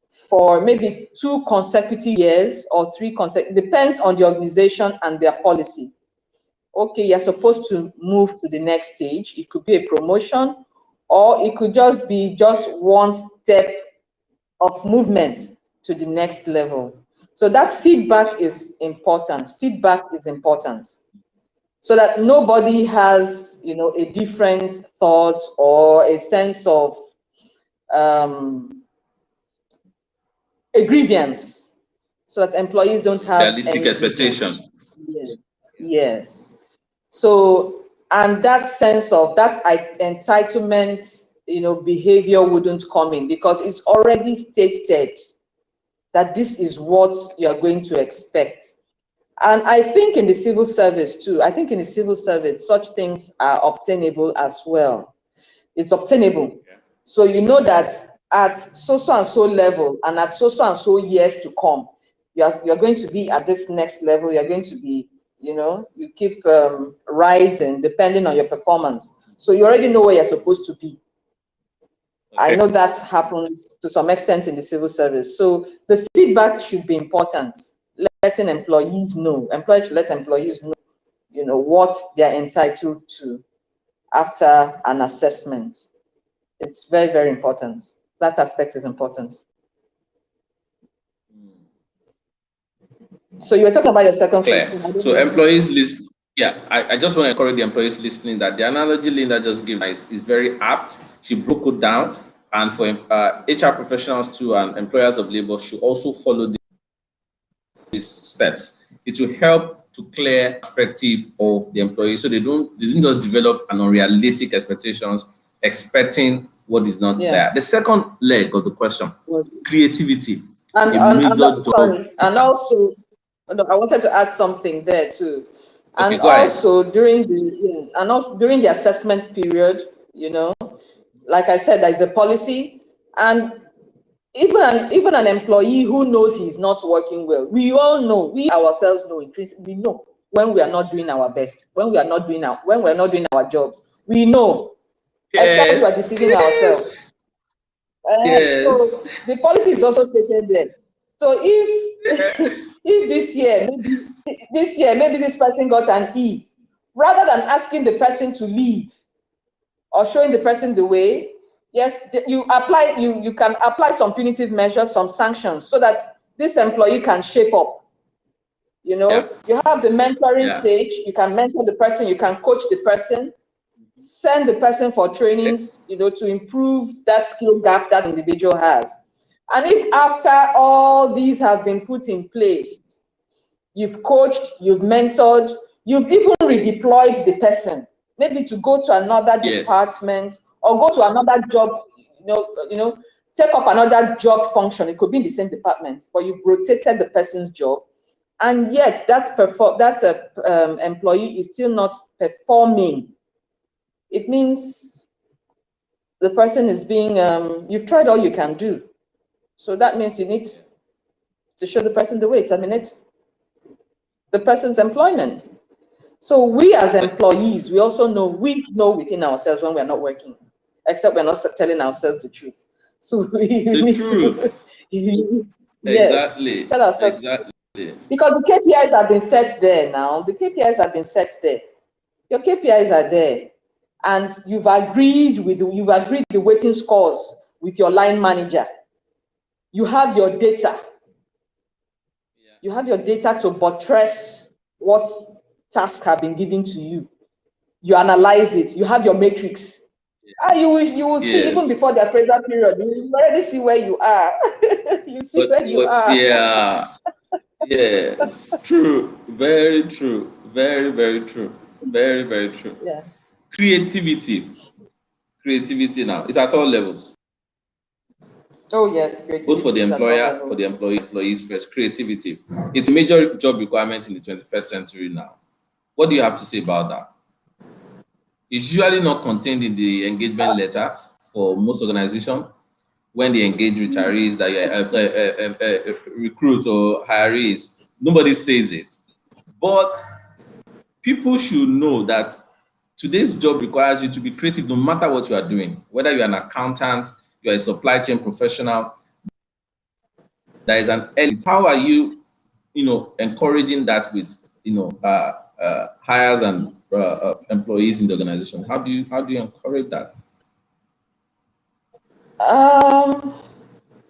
for maybe 2 consecutive years or 3 consecutive, depends on the organization and their policy. Okay, you're supposed to move to the next stage. It could be a promotion, or it could just be one step of movement to the next level. So that feedback is important. Feedback is important, so that nobody has, a different thought or a sense of a grievance, so that employees don't have realistic expectation. Yes. So, and that sense of that entitlement, behavior wouldn't come in, because it's already stated that this is what you're going to expect. And I think in the civil service too, such things are obtainable as well. It's obtainable. So you know that at so and so level and at so and so years to come, you're going to be at this next level. You're going to be, you keep rising depending on your performance. So you already know where you're supposed to be. Okay. I know that happens to some extent in the civil service. So the feedback should be important. Letting employees know. Employees should let employees know, what they're entitled to after an assessment. It's very, very important. That aspect is important. So you were talking about your second Clear. question. So employees list. Yeah, I just want to encourage the employees listening that the analogy Linda just gave is very apt. She broke it down, and for HR professionals too and employers of labor should also follow these steps. It will help to clear perspective of the employee, so they don't just develop an unrealistic expectations, expecting what is not there. The second leg of the question, creativity, a major job. Sorry, and also, I wanted to add something there too. Okay, And go ahead. also during the assessment period, like I said, there's a policy, and even an employee who knows he's not working well, we all know, we ourselves know, we know when we are not doing our best, when we're not doing our jobs, we know. Except we are deceiving ourselves. So the policy is also stated there. So if if this year maybe this person got an E, rather than asking the person to leave or showing the person the way, yes, you can apply some punitive measures, some sanctions, so that this employee can shape up. You have the mentoring stage. You can mentor the person, you can coach the person, send the person for trainings, to improve that skill gap that individual has. And if after all these have been put in place, you've coached, you've mentored, you've even redeployed the person, maybe to go to another department or go to another job, take up another job function. It could be in the same department, but you've rotated the person's job, and yet that employee is still not performing. It means the person is being, you've tried all you can do. So that means you need to show the person the way, terminate the person's employment. So we as employees, we know within ourselves when we're not working, except we're not telling ourselves the truth. So we need to, exactly, tell ourselves. Exactly. Because the KPIs have been set there now. The KPIs have been set there. Your KPIs are there. And you've agreed the weighting scores with your line manager. You have your data. You have your data to buttress what tasks have been given to you. You analyze it. You have your matrix. You will see even before the appraisal period. You already see where you are. You see where you are. Yeah. Yes. True. Very true. Very, very true. Very, very true. Yeah. Creativity now. It's at all levels. Oh yes, creativity. Both for the employer, for the employees first. Creativity. It's a major job requirement in the 21st century now. What do you have to say about that? It's usually not contained in the engagement letters for most organizations when they engage retirees, that recruits or hirees. Nobody says it. But people should know that today's job requires you to be creative no matter what you are doing. Whether you're an accountant, you're a supply chain professional, there is an element. How are you, encouraging that with, hires and employees in the organization? How do you encourage that?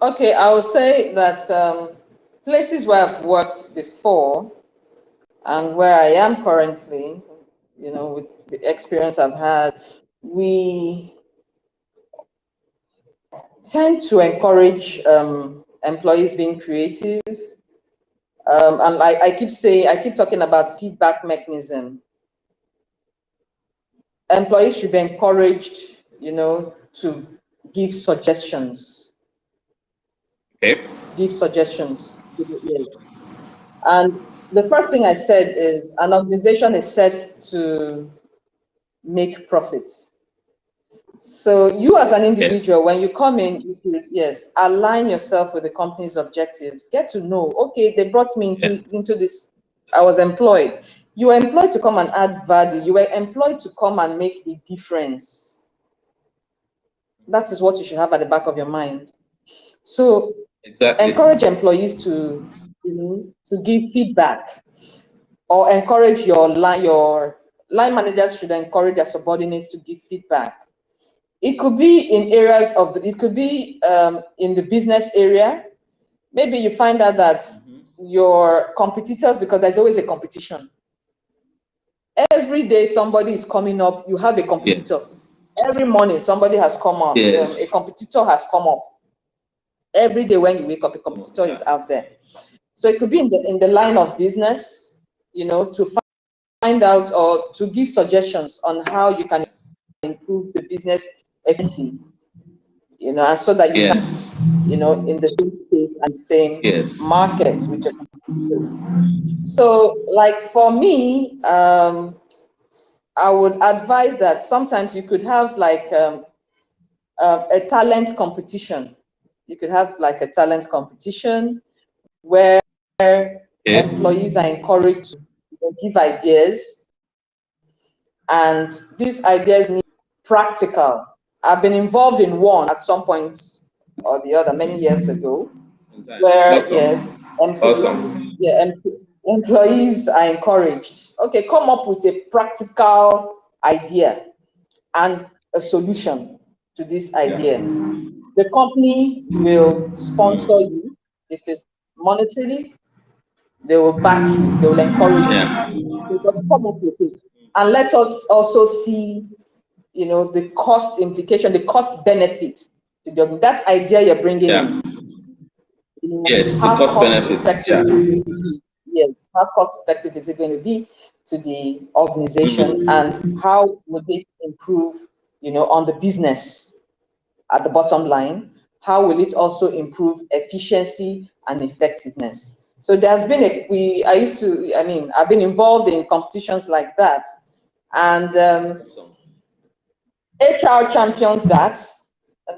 Okay, I would say that places where I've worked before and where I am currently, with the experience I've had, we tend to encourage employees being creative. And I keep talking about feedback mechanism. Employees should be encouraged, to give suggestions. Okay. Give suggestions. Yes. And the first thing I said is an organization is set to make profits. So you as an individual, when you come in, align yourself with the company's objectives. Get to know, okay, they brought me into this, I was employed. You were employed to come and add value. You were employed to come and make a difference. That is what you should have at the back of your mind. So encourage employees to give feedback, or encourage your line managers should encourage their subordinates to give feedback. It could be in areas it could be in the business area. Maybe you find out that your competitors, because there's always a competition. Every day somebody is coming up, you have a competitor. Yes. Every morning somebody has come up, Yes. a competitor has come up. Every day when you wake up, a competitor is out there. So it could be in the line of business, to find out or to give suggestions on how you can improve the business efficiency, and so that you Yes. can, in the same space and same Yes. market with your competitors. So, like for me, I would advise that sometimes you could have like a talent competition. You could have like a talent competition where employees are encouraged to give ideas, and these ideas need practical. I've been involved in one at some point or the other many years ago, where Awesome. yes, Awesome. employees are encouraged. Okay, come up with a practical idea and a solution to this idea. The company will sponsor you. If it's monetarily, they will back you, they will encourage you. So just come up with it. And let us also see, the cost implication, the cost benefits to that idea you're bringing in. Yes, the How cost benefit. effective is it going to be? Yes, how cost effective is it going to be to the organization, and how would it improve, on the business at the bottom line? How will it also improve efficiency and effectiveness? So there's been I've been involved in competitions like that, and HR champions that.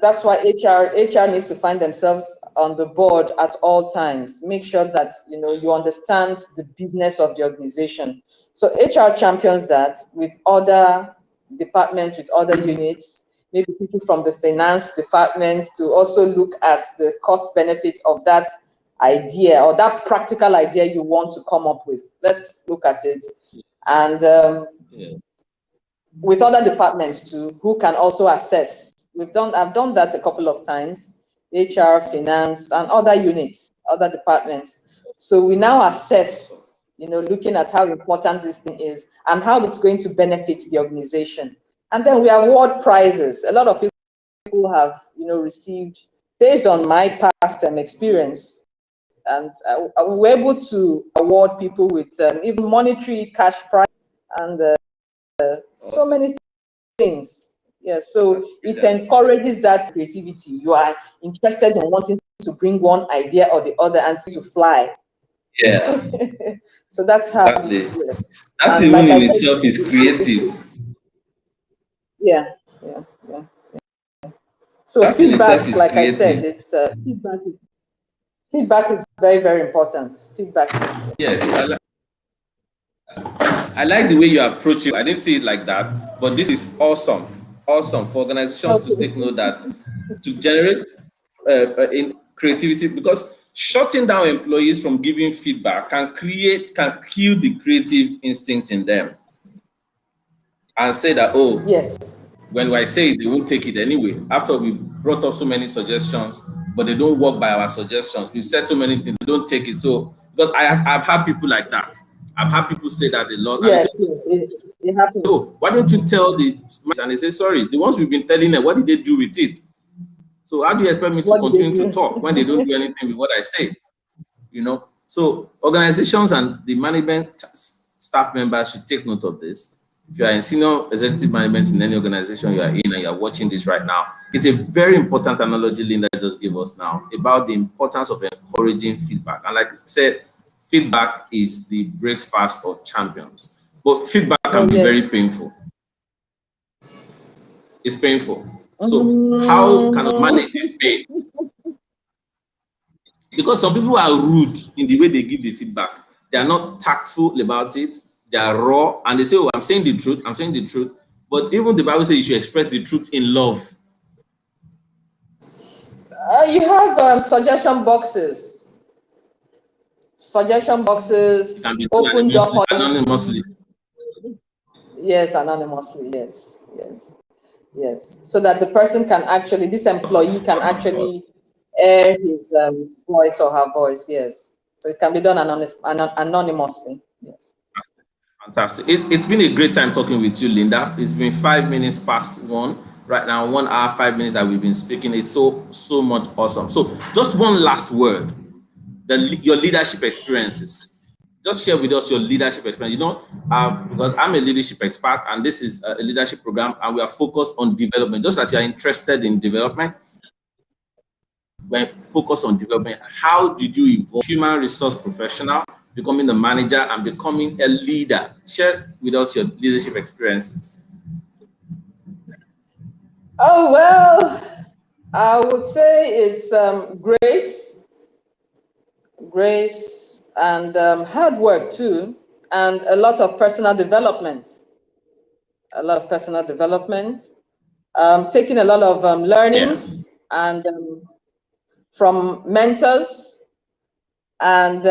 That's why HR needs to find themselves on the board at all times. Make sure that you understand the business of the organization. So HR champions that with other departments, with other units, maybe people from the finance department, to also look at the cost benefits of that idea or that practical idea you want to come up with. Let's look at it. And with other departments too, who can also assess. I've done that a couple of times, HR, finance, and other units, other departments. So we now assess, looking at how important this thing is and how it's going to benefit the organization. And then we award prizes. A lot of people have, received, based on my past experience, and we're able to award people with even monetary cash prize and so many things. Yeah, so it encourages that creativity. You are interested in wanting to bring one idea or the other and to fly. Yeah. So that's how. Exactly. Yes. That And even like I in said, itself is creative. yeah, yeah, yeah. So That in itself feedback, is like I said, creative. it's feedback. Feedback is very, very important. Feedback is. Yes, I like the way you approach it. I didn't see it like that, but this is awesome. Awesome for organizations to Okay. take note that to generate in creativity, because shutting down employees from giving feedback can kill the creative instinct in them, and say that, oh, Yes. when I say it, they won't take it anyway. After we've brought up so many suggestions, but they don't work by our suggestions. We've said so many things, they don't take it. So, because I've had people like that. I've had people say that a lot, and they say, Yes. Yes. It happens. "Oh, why don't you tell the?" And they say, "Sorry, the ones we've been telling them, what did they do with it?" So, how do you expect me to What do they continue to talk when they do? don't do anything with what I say? So organizations and the management staff members should take note of this. If you are in senior executive management in any organization you are in and you are watching this right now, it's a very important analogy Linda just gave us now about the importance of encouraging feedback. And like I said, feedback is the breakfast of champions. But feedback can Oh, be very yes. painful. It's painful. So how can we manage this pain? Because some people are rude in the way they give the feedback. They are not tactful about it. They are raw, and they say, "Oh, I'm saying the truth. I'm saying the truth." But even the Bible says you should express the truth in love. You have suggestion boxes. Suggestion It can boxes, be done open door anonymously. policies. Yes, anonymously. Yes, yes, yes. So that the person can actually, this employee can Awesome. actually air his voice or her voice. Yes. So it can be done anonymously. Yes. Fantastic. It's been a great time talking with you, Linda. It's been 5 minutes past 1. Right now, 1 hour, 5 minutes that we've been speaking. It's so much awesome. So just one last word, your leadership experiences. Just share with us your leadership experience. You know, because I'm a leadership expert and this is a leadership program and we are focused on development. Just as you're interested in development, we're focused on development. How did you evolve human resource professional, becoming a manager and becoming a leader? Share with us your leadership experiences. Oh, well, I would say it's grace and hard work too, and a lot of personal development. Taking a lot of learnings and from mentors, and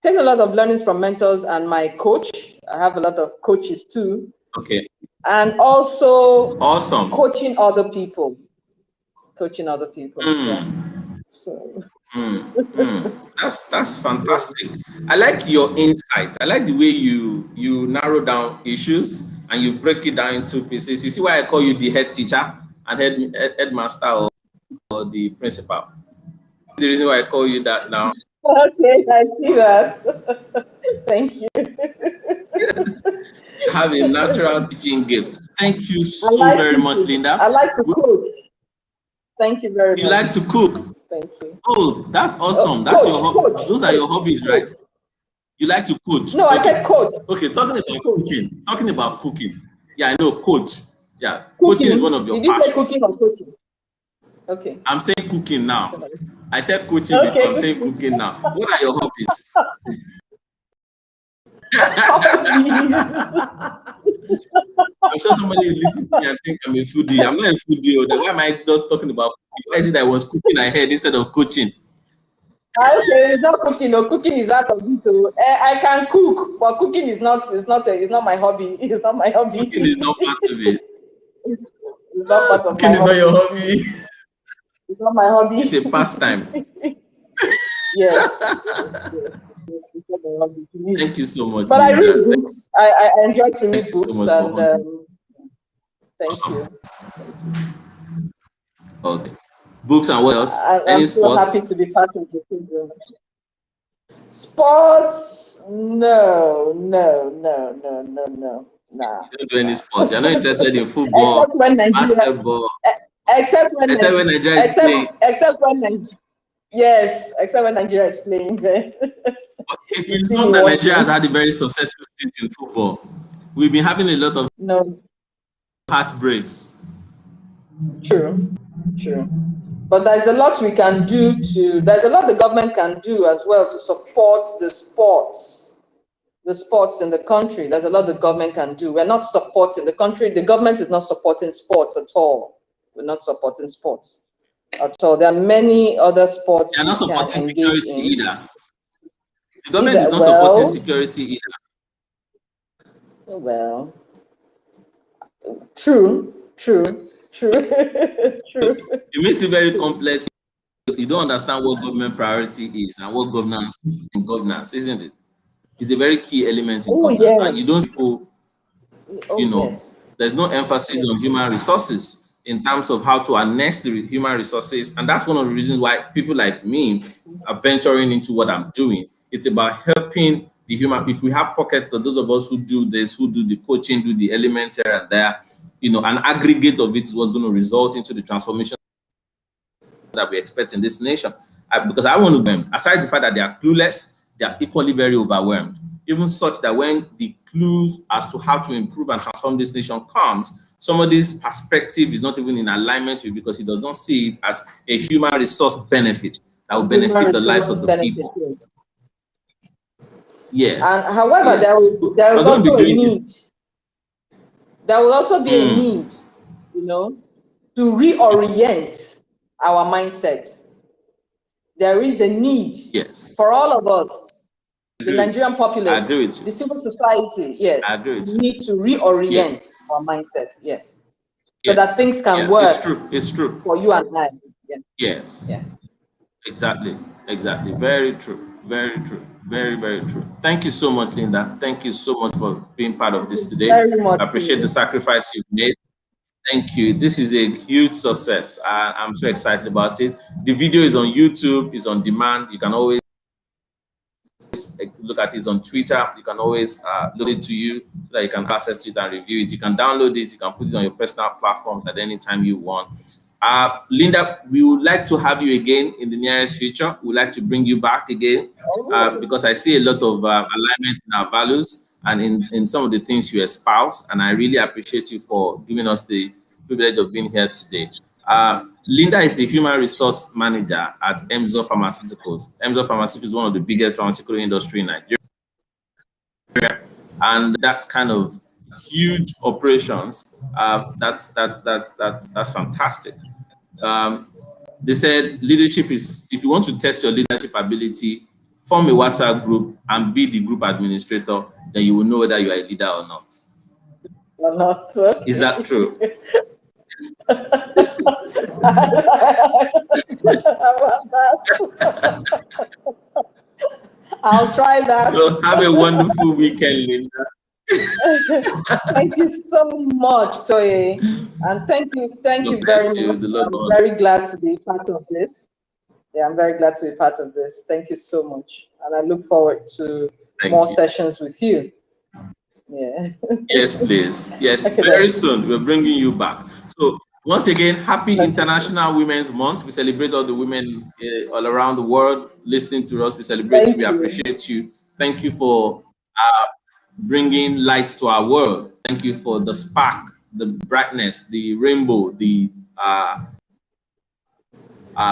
taking a lot of learnings from mentors and my coach. I have a lot of coaches too. Okay. And also awesome coaching other people. Yeah. So that's fantastic. I like your insight. I like the way you narrow down issues and you break it down into pieces. You see why I call you the head teacher and headmaster or the principal. The reason why I call you that now. Okay, I see that. Thank you. You have a natural teaching gift. Thank you so very much, Linda. I like to cook. Thank you very much. You like to cook? Thank you. Oh, that's awesome. That's coach. Those are your hobbies, right? You like to coach? No, I said coach. Okay, talking about cooking. Yeah, I know, coach. Yeah, coaching is one of your passions. Did you say cooking or coaching? Okay. I'm saying cooking now. I said coaching before. I'm saying cooking now. What are your hobbies? I'm sure somebody is listening to me and think I'm a foodie. I'm not a foodie. Why am I just talking about cooking? Why is it that I was cooking ahead instead of coaching? Okay, it's not cooking. No, cooking is out of it. I can cook, but cooking is not my hobby. It's not my hobby. Cooking is not part of it. It's not part of cooking my hobby. Cooking is not your hobby. It's not my hobby. It's a pastime. Yes. Thank you so much. But I read books. I enjoy to read books, and thank you. Okay. Books and what else? I'm so happy to be part of the program. Sports? No. Nah. You don't do any sports. You're not interested in football, except when Nigeria, basketball. Except when Nigeria is playing. Except when Nigeria is playing there. If you know that Nigeria has had a very successful stint in football, we've been having a lot of heartbreaks. True. But there's a lot we can do there's a lot the government can do as well to support the sports in the country. There's a lot the government can do. We're not supporting the country. The government is not supporting sports at all. We're not supporting sports at all. There are many other sports. They're not supporting security either. The government is not supporting security either. Well, true. It makes it very complex. You don't understand what government priority is and what governance, isn't it? It's a very key element in governance. Yes. And you don't see, there's no emphasis on human resources in terms of how to harness the human resources. And that's one of the reasons why people like me are venturing into what I'm doing. It's about helping the human. If we have pockets of those of us who do this, who do the coaching, do the elements here and there, an aggregate of it is what's going to result into the transformation that we expect in this nation. Because I want to, aside the fact that they are clueless, they are equally very overwhelmed. Even such that when the clues as to how to improve and transform this nation comes, somebody's perspective is not even in alignment with, because he does not see it as a human resource benefit that will benefit the lives of the people. Yes. And however, there is also a need. There will also be a need, to reorient our mindset. There is a need for all of us, the Nigerian populace, the civil society, we need to reorient our mindset, so that things can work. It's true. For you and I. Yes. Yeah. Exactly. Exactly. Very true. Very true. Very, very true. Thank you so much, Linda. Thank you so much for being part of this today. Very much I appreciate the to sacrifice you've made. Thank you. This is a huge success. I'm so excited about it. The video is on YouTube, is on demand. You can always look at it on Twitter. You can always load it to you so that you can access to it and review it. You can download it. You can put it on your personal platforms at any time you want. Linda, we would like to have you again in the nearest future. We'd like to bring you back again because I see a lot of alignment in our values and in some of the things you espouse. And I really appreciate you for giving us the privilege of being here today. Linda is the human resource manager at Emzo Pharmaceuticals. Emzo Pharmaceuticals is one of the biggest pharmaceutical industry in Nigeria, and that kind of huge operations. That's fantastic. They said leadership is, if you want to test your leadership ability, form a WhatsApp group and be the group administrator, then you will know whether you are a leader or not. or not. Okay. Is that true? I'll try that. So have a wonderful weekend, Linda. Thank you so much, Toye. And thank you very much. I'm very glad to be part of this. Yeah, I'm very glad to be part of this. Thank you so much. And I look forward to more sessions with you. Yeah. Yes, please. Yes, okay, very soon. We're bringing you back. So once again, happy International Women's Month. We celebrate all the women all around the world listening to us. We celebrate you. We appreciate you. Thank you for bringing light to our world. Thank you for the spark, the brightness, the rainbow, the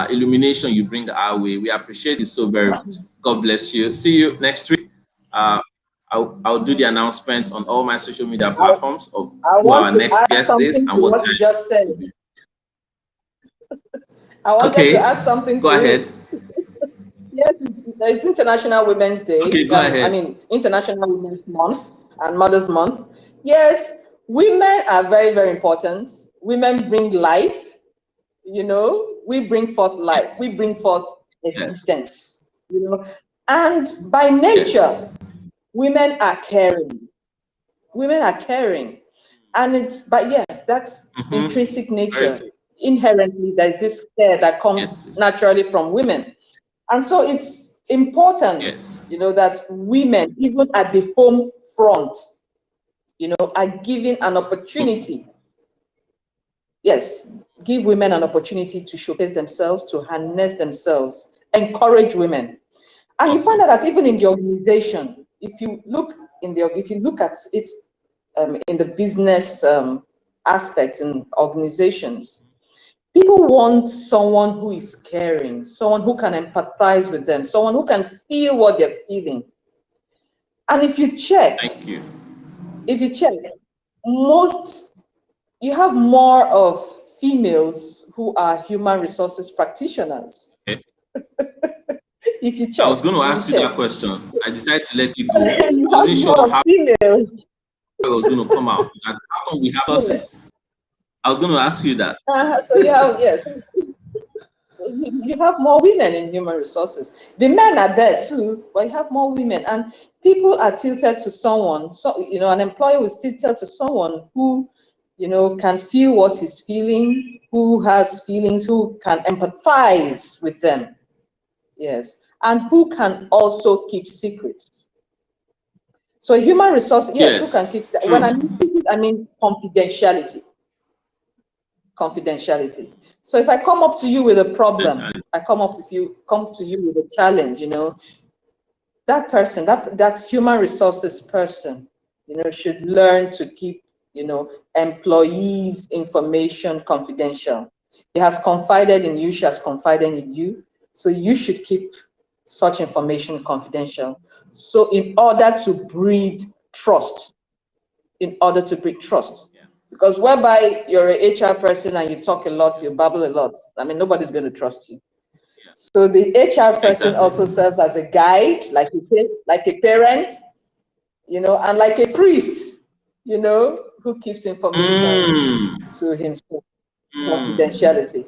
illumination you bring our way. We appreciate you so very much. God bless you. See you next week. I'll do the announcement on all my social media platforms of who our next guest is and what you just said. I wanted to add something. Go ahead. Yes, it's International Women's Day. Okay, go ahead. I mean, International Women's Month and Mother's Month. Yes, women are very, very important. Women bring life. You know, we bring forth life. Yes. We bring forth existence. Yes. You know, and by nature, women are caring. Women are caring, and that's intrinsic nature. Inherently, there's this care that comes naturally from women. And so it's important, you know, that women, even at the home front, you know, are given an opportunity. Yes, give women an opportunity to showcase themselves, to harness themselves, encourage women. And you find out that even in the organization, if you look at it in the business aspect in organizations, people want someone who is caring, someone who can empathize with them, someone who can feel what they're feeling. And if you check, you have more of females who are human resources practitioners. Okay. If you check. I was going to ask you that question. I decided to let it go. I wasn't sure how females. I was going to come out. How come we have resources? I was going to ask you that. So you have, so you have more women in human resources. The men are there too, but you have more women, and people are tilted to someone. So you know, an employer will tilted to someone who, you know, can feel what he's feeling, who has feelings, who can empathize with them. Yes, and who can also keep secrets. So human resource, who can keep that? When I mean secret, I mean confidentiality. Confidentiality. So if I come up to you with a problem, come to you with a challenge, you know, that person, that human resources person, you know, should learn to keep, you know, employees' information confidential. He has confided in you, she has confided in you, so you should keep such information confidential. So in order to breed trust, because whereby you're an HR person and you talk a lot, you babble a lot, I mean, nobody's going to trust you. So the HR person also serves as a guide, like a parent, you know, and like a priest, you know, who keeps information to himself. Confidentiality.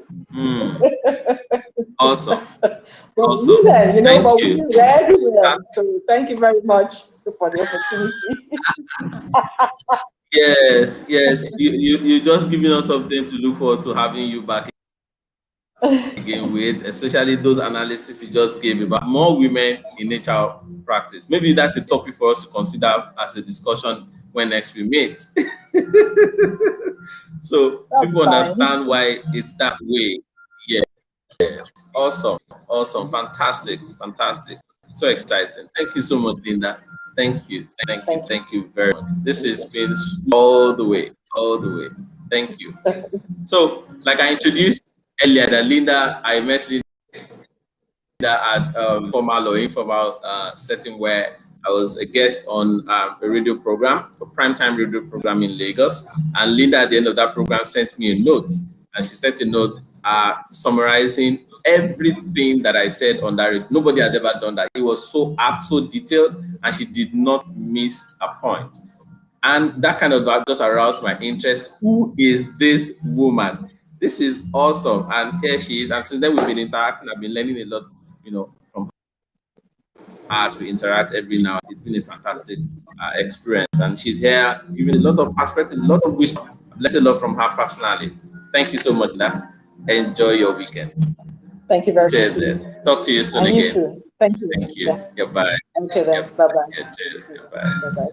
Awesome. But Awesome. women, you know, Thank but you. we're everywhere. So thank you very much for the opportunity. Yes, yes. You just giving us something to look forward to having you back again with, especially those analysis you just gave about more women in HR practice. Maybe that's a topic for us to consider as a discussion when next we meet. So That's people fine. understand why it's that way. Yes. Awesome. Awesome. Fantastic. Fantastic. So exciting. Thank you so much, Linda. Thank you. Thank you. Thank you. Thank you very much. This Thank has been all the way. All the way. Thank you. you. So, like I introduced earlier, that Linda, I met Linda at formal or informal setting where I was a guest on a radio program, a primetime radio program in Lagos. And Linda, at the end of that program, sent me a note. And she sent a note summarizing everything that I said on that. Nobody had ever done that. It was so apt, so detailed, and she did not miss a point. And that kind of just aroused my interest. Who is this woman? This is awesome. And here she is. And since then, we've been interacting. I've been learning a lot, from her as we interact every now. It's been a fantastic experience. And she's here giving a lot of perspective, a lot of wisdom. I've learned a lot from her personally. Thank you so much, Linda. Enjoy your weekend. Thank you very Cheers. much. Talk to you soon And you again. too. Thank you. Thank you. Yeah. Goodbye. Okay then. Bye bye. Cheers. Goodbye. Bye bye.